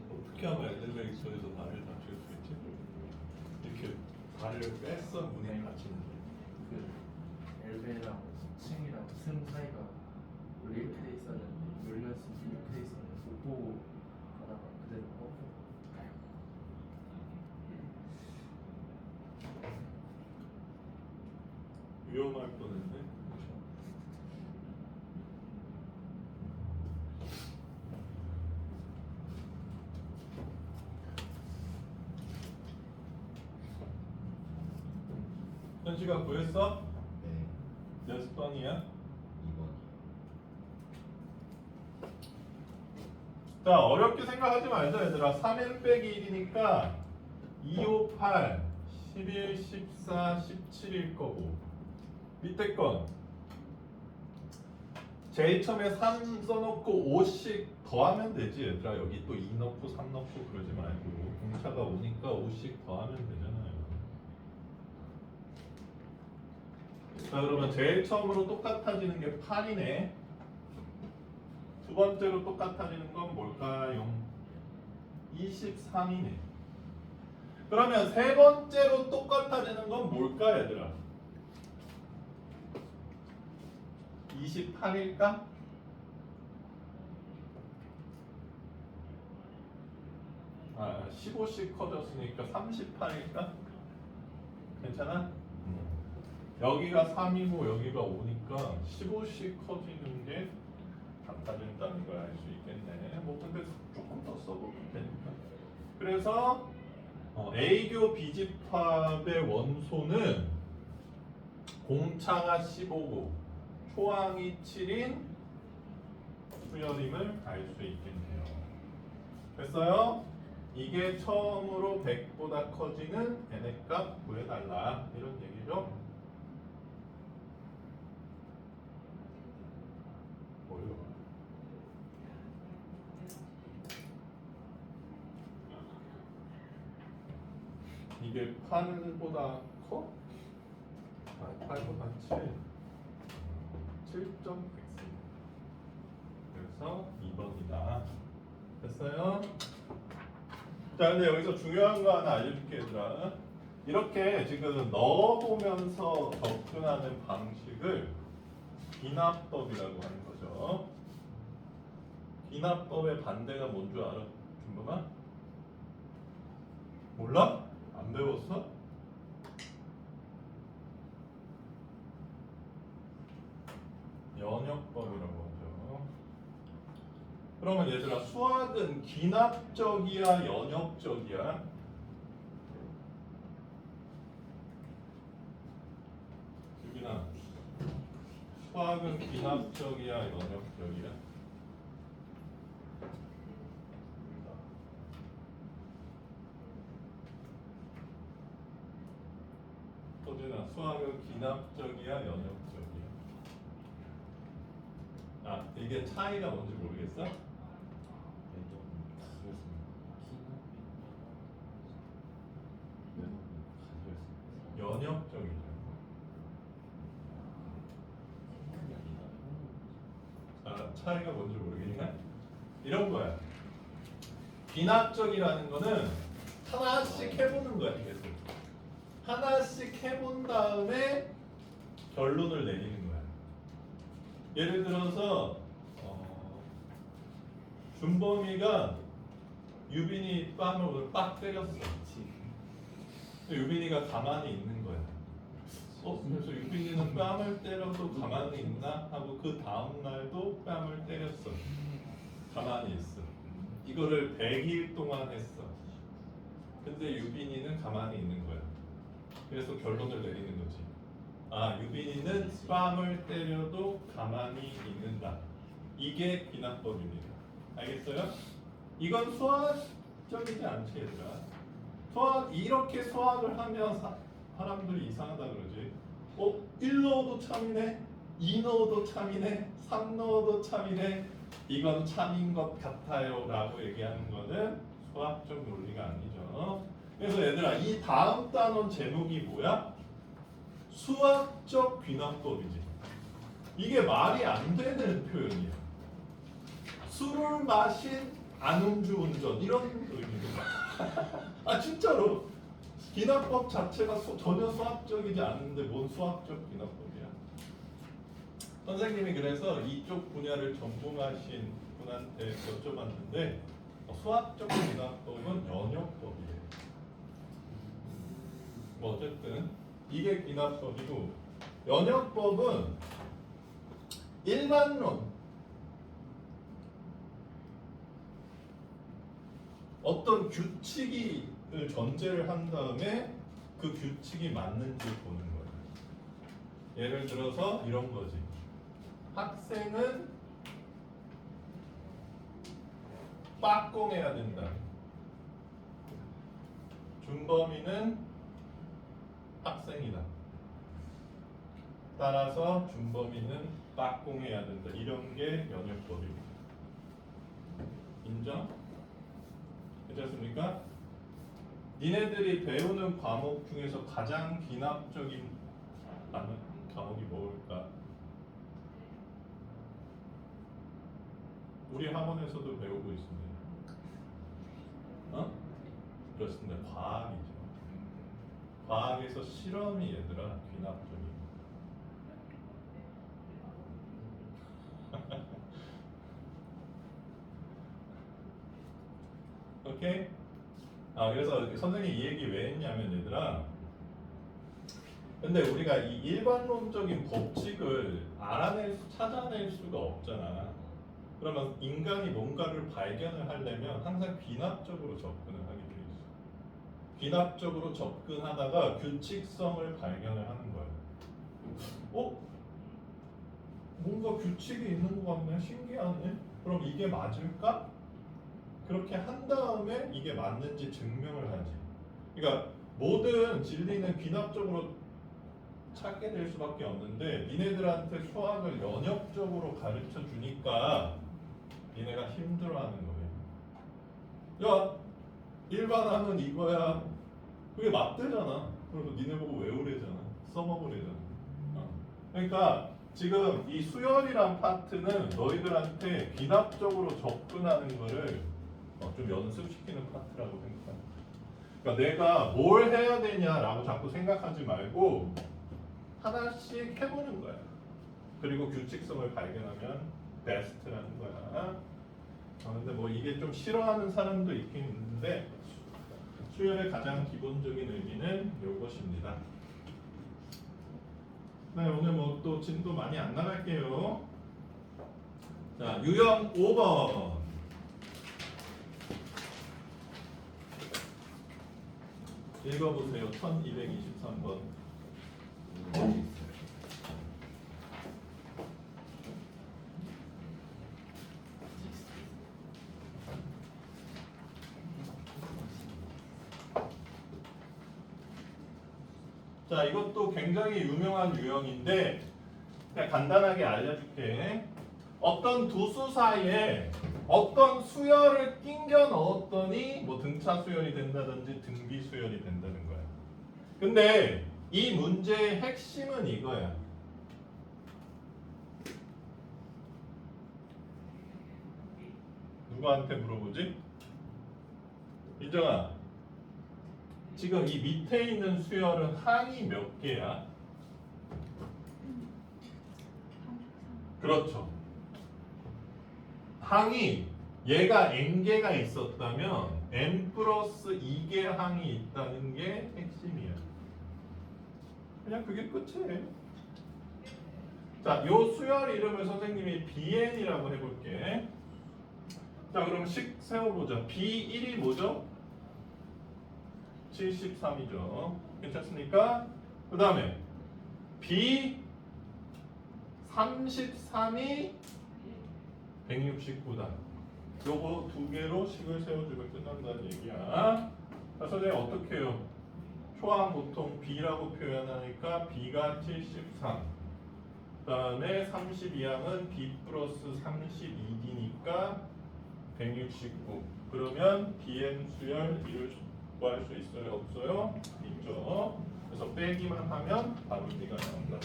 어떻게 하면 엘리베이터에서 다리를 다칠 수 있지? 이렇게 다리를 뺐어 문이 닫히는데. 그 엘베랑 층이랑 층 사이가 원래 이렇게 돼 있었는데 열렸을 때 이렇게 돼 있었는데 못 보고 가다가 그대로 위험할 뻔했네. 현지가 구했어? 네, 몇 번이야? 2번이요. 자, 어렵게 생각하지 말자 얘들아. 3n 빼기 1이니까 2, 5, 8, 11, 14, 17일 거고 밑에 건 제일 처음에 3 써놓고 5씩 더하면 되지 얘들아. 여기 또 2 넣고 3 넣고 그러지 데이터가 오니까 5씩 더하면 되잖아요. 자, 그러면 제일 처음으로 똑같아지는 게 8이네. 두 번째로 똑같아지는 건 뭘까요? 23이네. 그러면 세 번째로 똑같아지는 건 뭘까, 얘들아? 28일까? 아, 15씩 커졌으니까 38일까? 괜찮아? 여기가 3이고 여기가 5니까 15씩 커지는 게 같아진다는 걸 알 수 있겠네. 뭐 근데 조금 더 써보면 되니까. 그래서 A교 B집합의 원소는 공차가 15고 초항이 7인 수열임을 알 수 있겠네요. 됐어요? 이게 처음으로 100보다 커지는 n의 값 구해달라 이런 얘기죠. 뭐요? 이게 8보다 커? 아, 8보다 7.x. 그래서 2번이다. 됐어요? 자, 근데 여기서 중요한 거 하나 알려줄게, 얘들아. 이렇게 지금 넣어보면서 접근하는 방식을 기납법이라고 하는 거죠. 기납법의 반대가 뭔 줄 알아? 준범아? 몰라? 안 배웠어? 연역법이라고 하죠. 그러면 얘들아, 수학은 기납적이야, 연역적이야? 유빈아, 수학은 기납적이야, 연역적이야? 소진아, 수학은 기납적이야, 연역적이야? 아, 이게 차이가 뭔지 모르겠어? 연역적이죠. 아, 차이가 뭔지 모르겠냐? 이런 거야. 기납적이라는 거는 하나씩 해보는 거야, 계속. 하나씩 해본 다음에 결론을 내리는 거야. 예를 들어서 준범이가 유빈이 뺨을 오늘 빡 때렸어. 유빈이가 가만히 있는 거야. 그래서 유빈이는 뺨을 때려도 가만히 있나? 하고 그 다음 날도 뺨을 때렸어. 가만히 있어. 이거를 100일 동안 했어. 근데 유빈이는 가만히 있는 거야. 그래서 결론을 내리는 거지. 아, 유빈이는 뺨을 때려도 가만히 있는다. 이게 기납법입니다. 알겠어요? 이건 수학적이지 않지, 얘들아. 수학, 이렇게 수학을 하면 사람들이 이상하다 그러지. 1 넣어도 참이네, 2 넣어도 참이네, 3 넣어도 참이네. 이건 참인 것 같아요 라고 얘기하는 거는 수학적 논리가 아니죠. 그래서 얘들아, 이 다음 단원 제목이 뭐야? 수학적 귀납법이지. 이게 말이 안 되는 표현이야. 술을 마신 안음주운전 이런 의미입니다. 아, 진짜로 귀납법 자체가 전혀 수학적이지 않는데 뭔 수학적 귀납법이야? 선생님이 그래서 이쪽 분야를 전공하신 분한테 여쭤봤는데 수학적 귀납법은 연역법이에요. 뭐 어쨌든 이게 귀납법이고, 연역법은 일반론, 어떤 규칙을 전제를 한 다음에 그 규칙이 맞는지 보는 거예요. 예를 들어서 이런 거지. 학생은 빠꼼해야 된다. 준범이는 학생이다. 따라서 준범이는 빠꼼해야 된다. 이런 게 연역법입니다. 인정? 괜찮습니까? 니네들이 배우는 과목 중에서 가장 기납적인 과목이 뭘까? 우리 학원에서도 배우고 있습니다. 어? 그렇습니다. 과학이죠. 과학에서 실험이 얘들아 귀납적인. 오케이? 그래서 선생님이 이 얘기 왜 했냐면 얘들아, 근데 우리가 이 일반론적인 법칙을 찾아낼 수가 없잖아. 그러면 인간이 뭔가를 발견을 하려면 항상 귀납적으로 접근을 하게 돼 있어. 귀납적으로 접근하다가 규칙성을 발견을 하는 거야. 뭔가 규칙이 있는 것 같네. 신기하네. 그럼 이게 맞을까? 그렇게 한 다음에 이게 맞는지 증명을 하지. 그러니까 모든 진리는 귀납적으로 찾게 될 수밖에 없는데 니네들한테 수학을 연역적으로 가르쳐 주니까 니네가 힘들어하는 거예요. 야, 일반항은 이거야. 그게 맞대잖아. 그래서 니네 보고 외우래잖아. 써먹으래잖아. 그러니까 지금 이 수열이란 파트는 너희들한테 귀납적으로 접근하는 거를 좀 연습시키는 파트라고 생각합니다. 그러니까 내가 뭘 해야 되냐라고 자꾸 생각하지 말고 하나씩 해보는 거야. 그리고 규칙성을 발견하면 베스트라는 거야. 근데 뭐 이게 좀 싫어하는 사람도 있긴 있는데 수열의 가장 기본적인 의미는 이것입니다. 네, 오늘 뭐 또 진도 많이 안 나갈게요. 자, 유형 5번. 읽어보세요. 1223번. 자, 이것도 굉장히 유명한 유형인데 그냥 간단하게 알려줄게. 어떤 두 수 사이에 어떤 수열을 끼겨 넣었더니 뭐 등차 수열이 된다든지 등비 수열이 된다는 거야. 근데 이 문제의 핵심은 이거야. 누구한테 물어보지? 인정아, 지금 이 밑에 있는 수열은 항이 몇 개야? 그렇죠. 항이 얘가 n개가 있었다면 n 플러스 2개 항이 있다는 게 핵심이야. 그냥 그게 끝이에요. 자, 요 수열 이름을 선생님이 bn이라고 해볼게. 자, 그럼 식 세워보자. b1이 뭐죠? 73이죠. 괜찮습니까? 그 다음에 B33이 169다. 요거 두 개로 식을 세워주면 끝난다는 얘기야. 자, 선생님 어떻게 해요? 초항 보통 B라고 표현하니까 B가 73. 그 다음에 32항은 B 플러스 32D니까 169. 그러면 BN 수열 이를 구할 수 있어요? 없어요? 있죠. 그래서 빼기만 하면 바로 B가 나온다.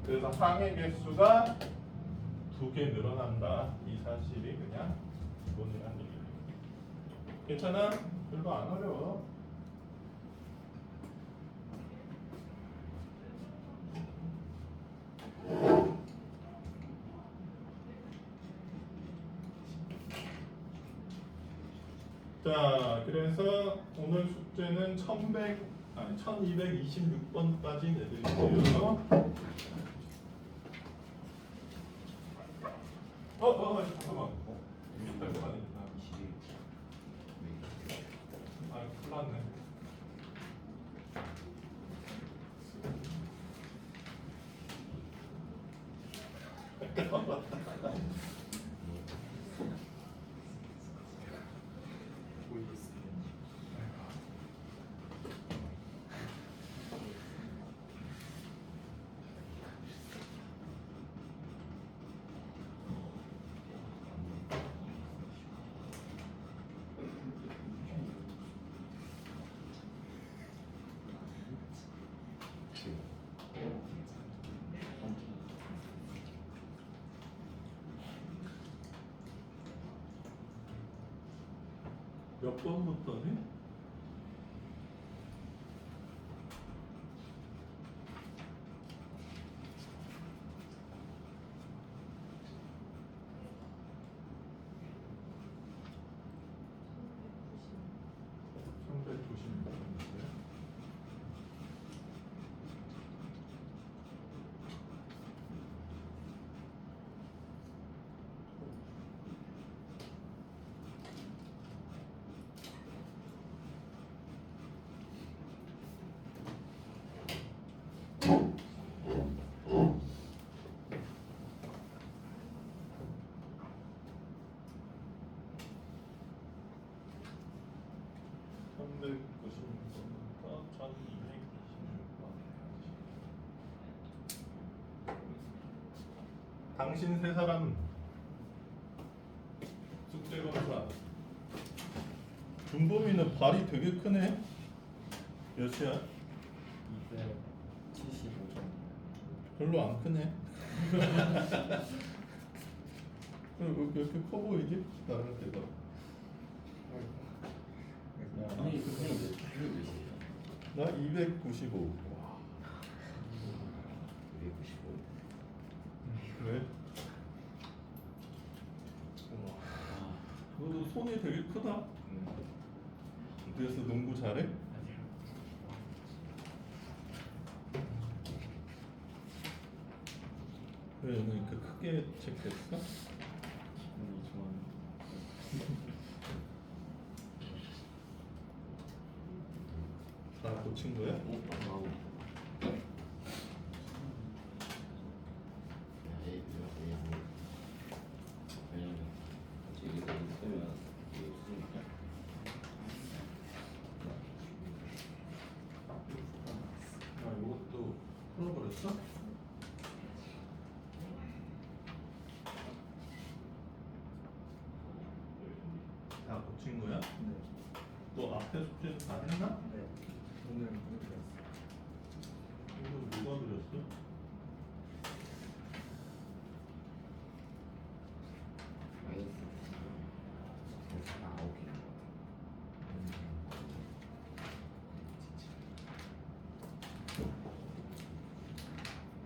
그래서 항의 개수가 2개 늘어난다. 이 사실이 그냥 기본이라는 얘기예요. 괜찮아? 별로 안 어려워. 자, 그래서 오늘 숙제는 1226번까지 내드릴게요. 잠깐만. 별거 아니다. 큰일 났네. 몇 번부터니? 당신 세 사람 숙제 검사. 준범이는 발이 되게 크네. 몇이야? 275점. 별로 안 크네. 왜 이렇게 커 보이지? 나랑 대다. 나 295. 왜? 너 손이 되게 크다. 그래서 농구 잘해? 왜 오늘 이렇게 크게 체크했어? 다 고친 거야? 아, 이것도 풀어버렸어? 다 고친 거야? 네. 너 앞에 숙제 다 했나? 네. 오늘 이렇게 했어요. 이거 누가 그렸어?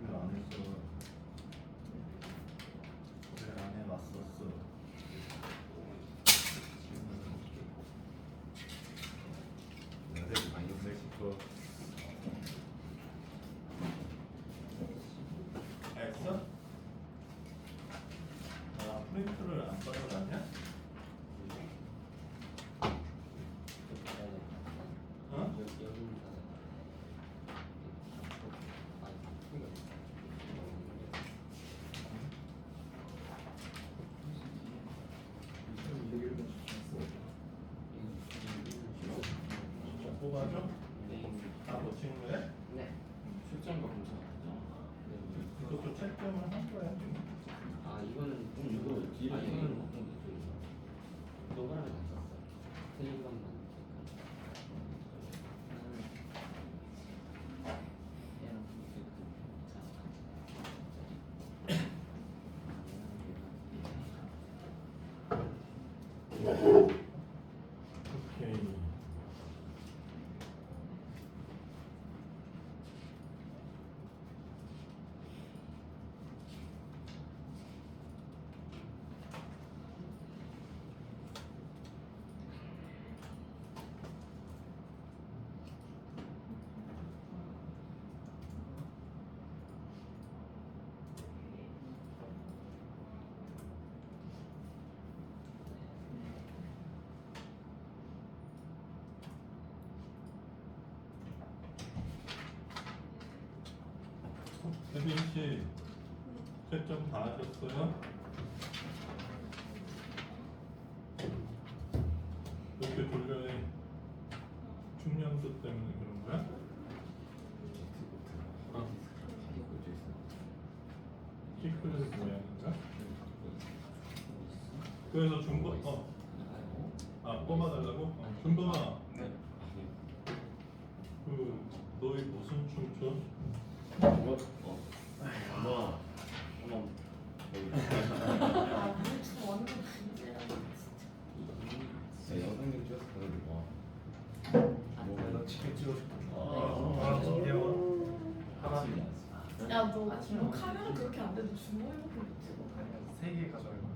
왜 안 했어? 왜 안 해왔었어? 했어? 아, 프린트를 안 받아놨냐? 어? 뽑아줘? 다 고친 거야? 네. 출장과 검사. 이것도 채점을 한 거야 지금? 아 이거는 이거 뒤에 아 이거는 있는 동그라미 안 썼어요. 틀린 것만. 오케이. 혜빈 씨, 채점 다 하셨어요? 왜 이렇게 졸려해? 중량수 때문에 그런 거야? 어? 키 크는 모양인가? 그래서 준범, 아 뽑아달라고? 준범아, 네. 그 너희 무슨 춤 춰? 아, 무슨 완전 문제라고 진짜. 영상님 좀 찍어서 보내줘. 너 지금 찍어줄게. 아, 귀여워. 하나씩. 야너 카메라 그렇게 안 돼도 주머니밖에 못 찍어. 아니야 3개 가져갈 거야.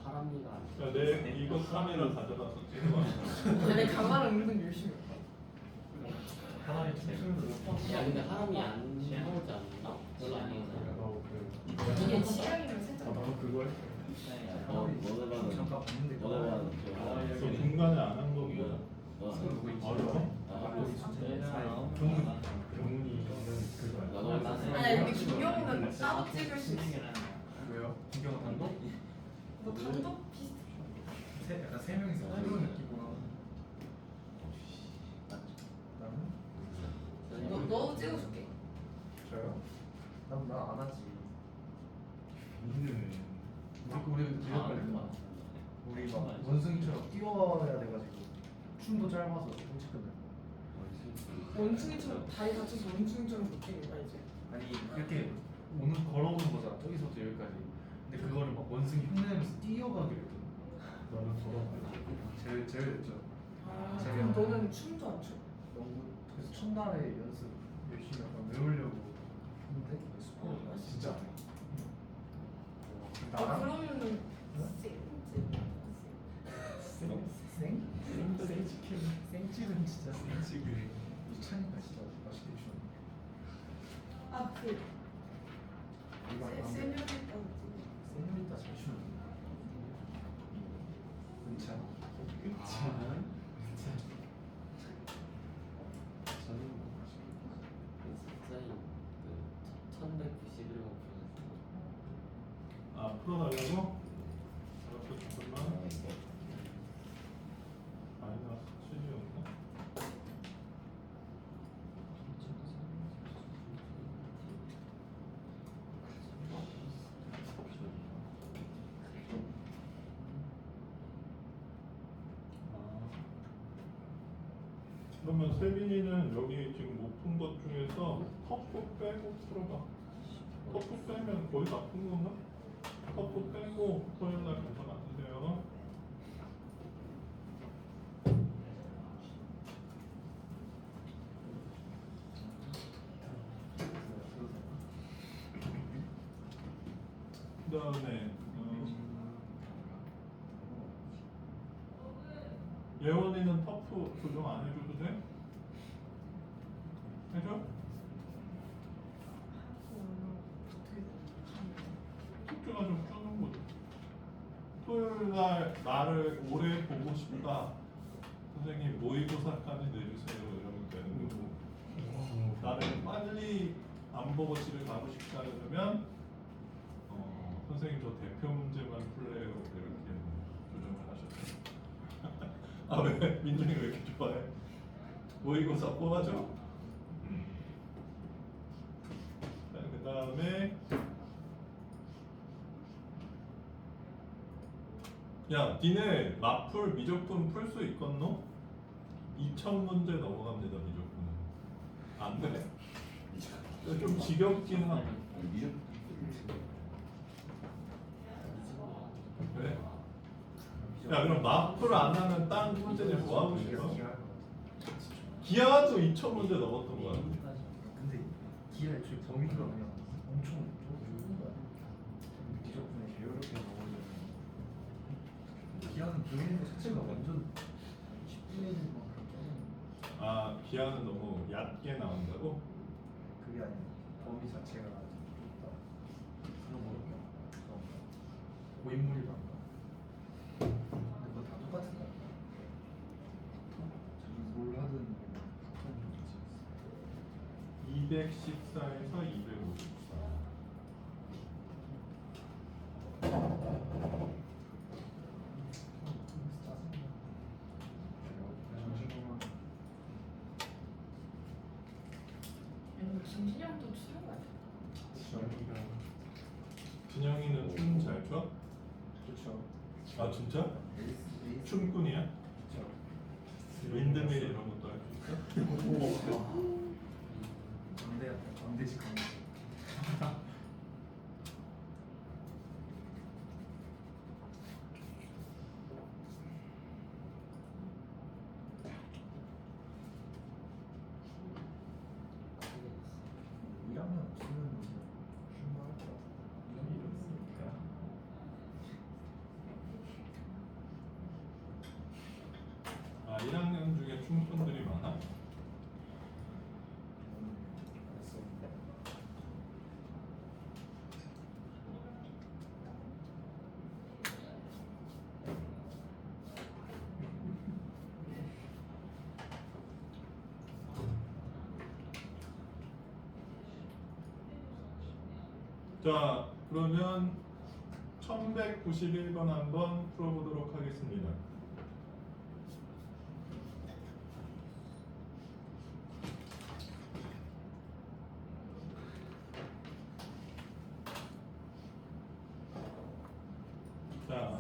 하람이가 야, 내 이거 카메라 가져가서 찍어. 내 강화랑 은근 열심히 해. 하나씩 춤추는 야 근데 하람이 안 나오지 않나? 별로 안 나오잖아. 이게 취향이랑 살짝. 나도 그거 할 너네반은 잠깐 봤는데 너네반 저 중간에 안 한 거 뭐야? 어려워? 경훈이 그거 아니 근데 김경호는 따로 찍을 수 있어. 왜요? 김경훈 단독? 뭐 단독 비슷해. 약간 3명이서 그런 느낌으로 나는? 너도 찍어줄게. 저요? 난안 하지. 우리 막 원숭이처럼 뛰어야 돼가지고 춤도 짧아서 일찍 끝나. 원숭이처럼 다리 다쳐서 원숭이처럼 못 찍는 거야 이제. 아니 이렇게 오는 걸어오는 거잖아. 저기서부터 여기까지. 근데 그거를 막 원숭이 흉내내면서 뛰어가기로 했거든. 나는 걸어가. 제일 됐죠. 그럼 너는 춤도 안 춰? 너무 그래서 첫날에 연습 열심히 약간 외우려고 했는데 스포가 진짜 안 해. 그러면은 생찌는 진짜 생찌그 차니까 진짜 맛있게 주는. 아그 세뇨리따 세뇨리따 잘 추는. 은찬. 저는 디자인 그 1191번 아, 풀어달라고? 알았어, 잠깐만. 마이너스 7이었나? 그러면 세빈이는 여기 지금 못 푼 것 중에서 터프 빼고 풀어봐. 터프 빼면 거의 다 푼 건가? 터프 빼고 토요일 날 검사 맞으세요. 그 다음에 예원이는 터프 조정 안 해줘도 돼? 해줘? 숙제가 좀 주는 거죠. 토요일 날 나를 오래 보고 싶다. 선생님 모의고사까지 내주세요. 이러면 되는 거고. 나를 빨리 안 보고 집에 가고 싶다 그러면 선생님 저 대표 문제만 풀래요. 이렇게 조정을 하셨어요. 아 왜? 민준이가 왜 이렇게 좋아해? 모의고사 뽑아줘? 자, 그 다음에 야, 니네 마풀 미적분 풀 수 있겠노? 2000문제 넘어갑니다, 미적분은. 안 돼? 좀 지겹긴 하네. 왜? 야, 그럼 마풀 안 하면 딴 문제들 뭐 하고 싶어? 기하도 2000문제 넘었던 거야. 근데 기아 애초에 범위가 그냥 엄청 좁은 거야. 미적분에 게으르게 먹어주는. 기아는 보이는 거 자체가 완전 10분의 1만 아, 기하는 너무 얕게 나온다고? 그게 아니야. 범위 자체가 좁다. 그런 거야. 고인물이 많다. 근데 그거 다 똑같은 거야. 자기 뭘 하든 같은 거지. 214에서 254. 진진이 형도 추는 거 아니야? 진영이는 춤 잘 춰? 그렇죠. 아 진짜? 춤꾼이야? 그렇죠. 윈드밀 이런 것도 할 수 있어? 광대식 광대. 자, 그러면 1191번 한번 풀어보도록 하겠습니다. 자,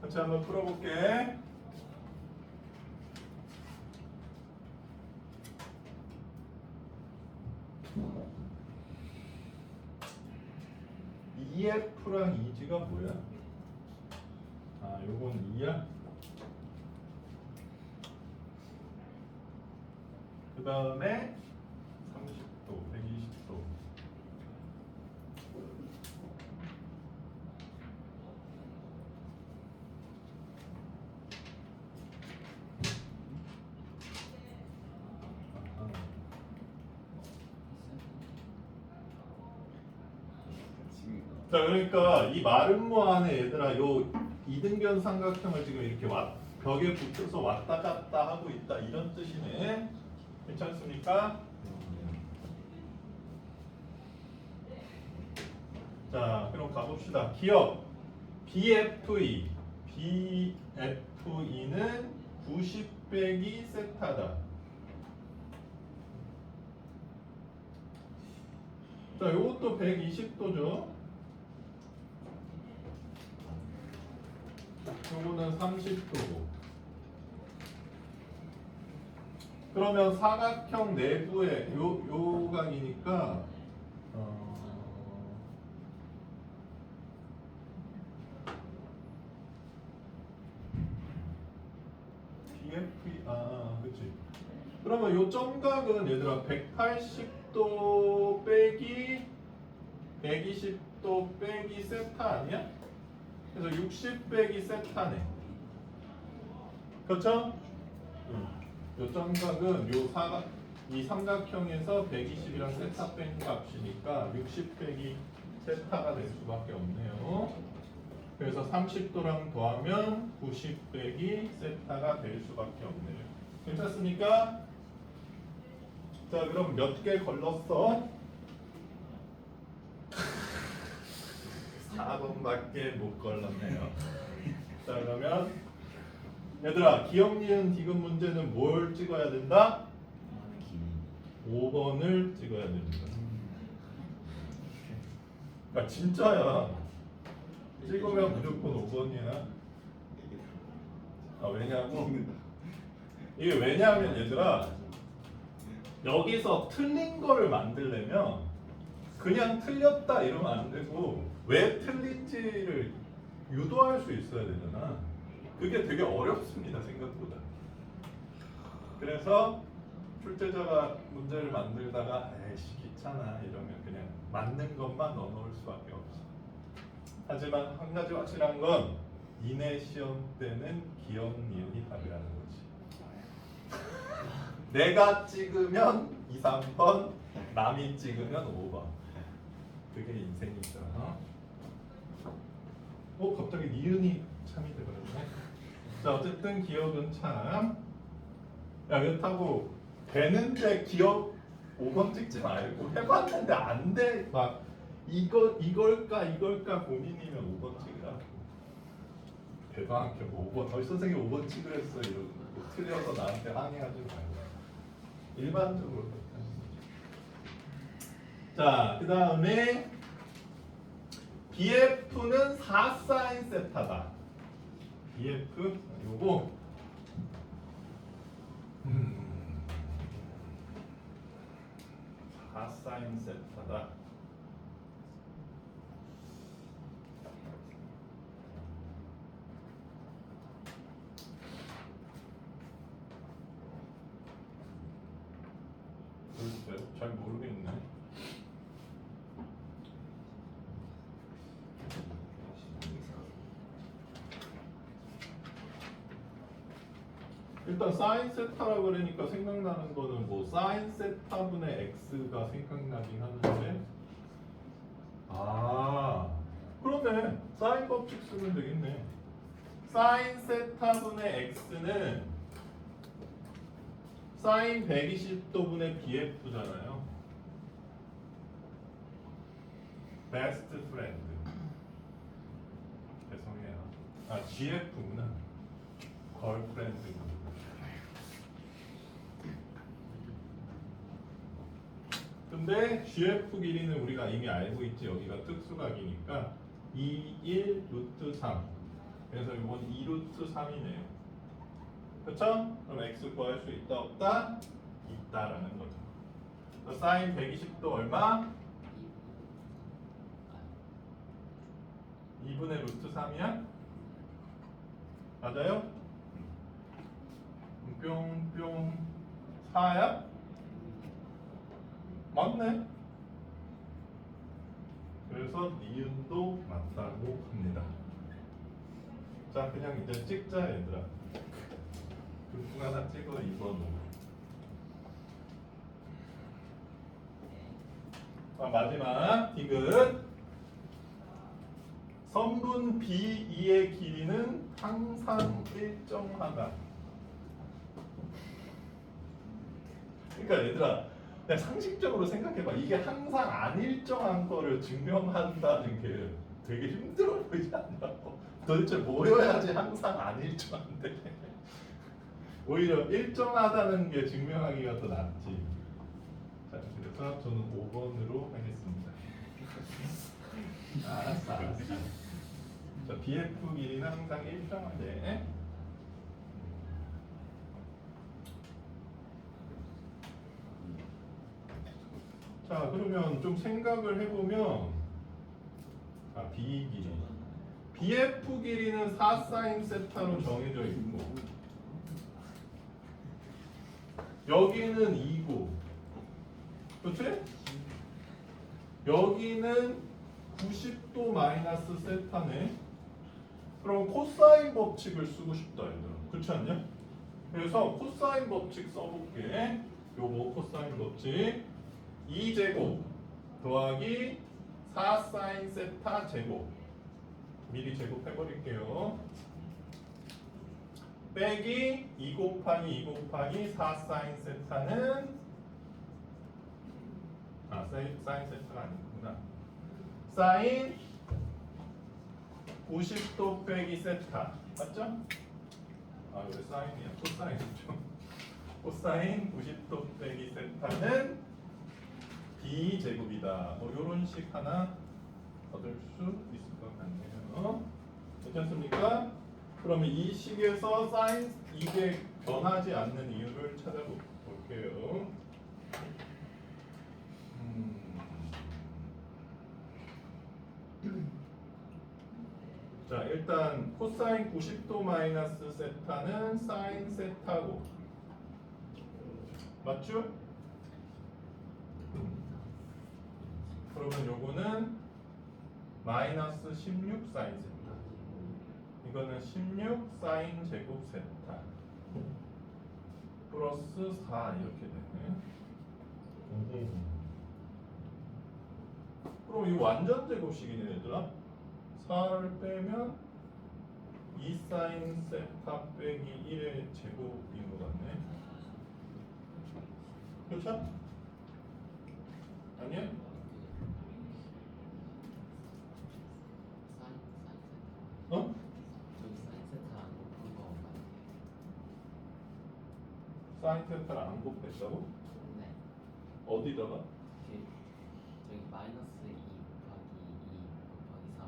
같이 한번 풀어볼게. EF랑 EG가 뭐야? 아, 요건 2야? 그 다음에 30도, 120도. 자, 그러니까 이 마름모 안에 얘들아 요 이등변 삼각형을 지금 이렇게 벽에 붙여서 왔다 갔다 하고 있다 이런 뜻이네. 괜찮습니까? 자, 그럼 가봅시다. 기억 BFE BFE는 90 빼기 세타다. 자, 요것도 120도죠. 요거는 30도고. 그러면 사각형 내부에 요 각이니까 BFE 그치. 그러면 요 점각은 얘들아 180도 빼기 120도 빼기 세타 아니야? 그래서 60 빼기 세타네. 그렇죠? 요 점각은 이 삼각형에서 120이랑 세타 뺀 값이니까 60 빼기 세타가 될 수밖에 없네요. 그래서 30도랑 더하면 90 빼기 세타가 될 수밖에 없네요. 괜찮습니까? 자, 그럼 몇 개 걸렀어? 4번밖에 못 걸렀네요. 자, 그러면 얘들아 기억 니은 디귿 문제는 뭘 찍어야 된다? 5번을 찍어야 됩니다. 아, 진짜야. 찍으면 무조건 5번이야. 아, 이게 왜냐하면 얘들아 여기서 틀린 거를 만들려면 그냥 틀렸다 이러면 안 되고 왜 틀린지를 유도할 수 있어야 되잖아. 그게 되게 어렵습니다, 생각보다. 그래서 출제자가 문제를 만들다가 에이씨 귀찮아 이러면 그냥 맞는 것만 넣어놓을 수밖에 없어. 하지만 한 가지 확실한 건 니네 시험 때는 기억 니은이 답이라는 거지. 내가 찍으면 2, 3번, 남이 찍으면 5번. 그게 인생이죠. 갑자기 니은이 참이 되버렸네. 자, 어쨌든 기억은 참. 야, 그렇다고 되는데 기억 5번 찍지 말고 해봤는데 안 돼. 막 이걸까 고민이면 5번 찍으라고. 대단한 경우 5번. 선생님 5번 찍으랬어 이러고 틀려서 나한테 항의하지 말고. 일반적으로 그렇게 하는 거죠. 자, 그 다음에 BF는 4사인 세타다. BF 요거 4사인 세타다. 글쎄, 잘 모르겠네. 일단 사인 세타라고 그러니까 생각나는 거는 뭐 사인 세타분의 x가 생각나긴 하는데 그러네. 사인 법칙 쓰면 되겠네. 사인 세타분의 x는 사인 120도분의 bf잖아요. 베스트 프렌드. 죄송해요. 아 gf구나. 걸프렌드. 근데 gf 길이는 우리가 이미 알고 있지. 여기가 특수각이니까 2, 1, 루트 3. 그래서 이건 2 루트 3이네요. 그쵸? 그럼 x 구할 수 있다 없다? 있다라는 거죠. 그래서 사인 120도 얼마? 2분의 루트 3이야? 맞아요? 뿅뿅 4야? 맞네. 그래서 니은도 맞다고 합니다. 자, 그냥 이제 찍자 얘들아. 둘중 하나 찍어 2번으로. 마지막 디귿. 선분 B2의 길이는 항상 일정하다. 그러니까 얘들아, 그냥 상식적으로 생각해봐. 이게 항상 안 일정한 거를 증명한다는 게 되게 힘들어 보이지 않냐고. 도대체 뭐여야지 항상 안 일정한데. 오히려 일정하다는 게 증명하기가 더 낫지. 자, 그래서 저는 5번으로 하겠습니다. 알았어. 자, BF 길이는 항상 일정하대. 자, 그러면 좀 생각을 해보면, B 길이. BF 길이는 4 사인 세타로 정해져 있고, 여기는 2고, 그렇지? 여기는 90도 마이너스 세타네. 그럼 코사인 법칙을 쓰고 싶다, 얘들아. 그렇지 않냐? 그래서 코사인 법칙 써볼게. 요거 코사인 법칙. 2제곱 더하기 4 사인 세타 제곱. 미리 제곱해버릴게요. 빼기 2 곱하기 2 곱하기 4 사인 세타는 사인 세타가 아니구나. 사인 90도 빼기 세타. 맞죠? 왜 사인이야? 코사인이죠. 코사인 90도 빼기 세타는 B제곱이다. 뭐 요런 식 하나 얻을 수 있을 것 같네요. 괜찮습니까? 그러면 이 식에서 사인 이게 변하지 않는 이유를 찾아볼게요. 자, 일단 코사인 90도 마이너스 세타는 사인 세타고, 맞죠? 그러면 요거는 마이너스 16 사인 세타. 이거는 16 사인 제곱 세타 플러스 4 이렇게 되네. 그럼 이 완전 제곱식이네 얘들아. 4를 빼면 2 사인 세타 빼기 1의 제곱인 것 같네. 그렇죠? 아니야? 어? 사인 세타를 안 곱했다고? 네. 어디다가? 저기 마이너스 2 곱하기 2 곱하기 3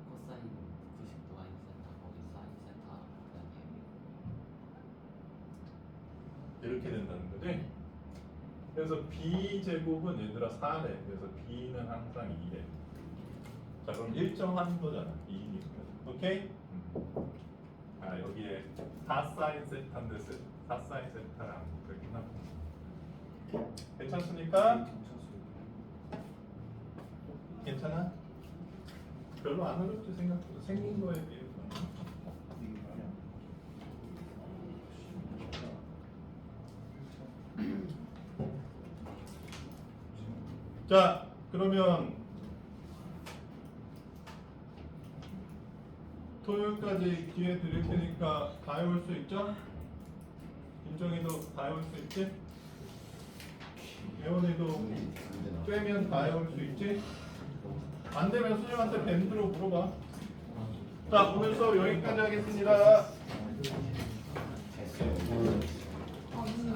코사인 90도 마이너스 세타 거기 사인 세타 그다음에 이렇게 된다는 거지? 그래서 B제곱은 얘들아 4래. 그래서 B는 항상 2래. 자, 그럼 일정한 거잖아. 2니까. 오케이? 여기에 4 사인 세타인데 4 사인 세타를 안 곱했긴 하고. 괜찮습니까? 괜찮아? 별로 안 어렵지 생각보다. 생긴 거에 비해서. 자, 그러면 토요일까지 기회 드릴 테니까 다 해올 수 있죠? 김정희도 다 해올 수 있지? 예원이도 빼면 다 해올 수 있지? 안 되면 선생님한테 밴드로 물어봐. 자, 오늘 수업 여기까지 하겠습니다.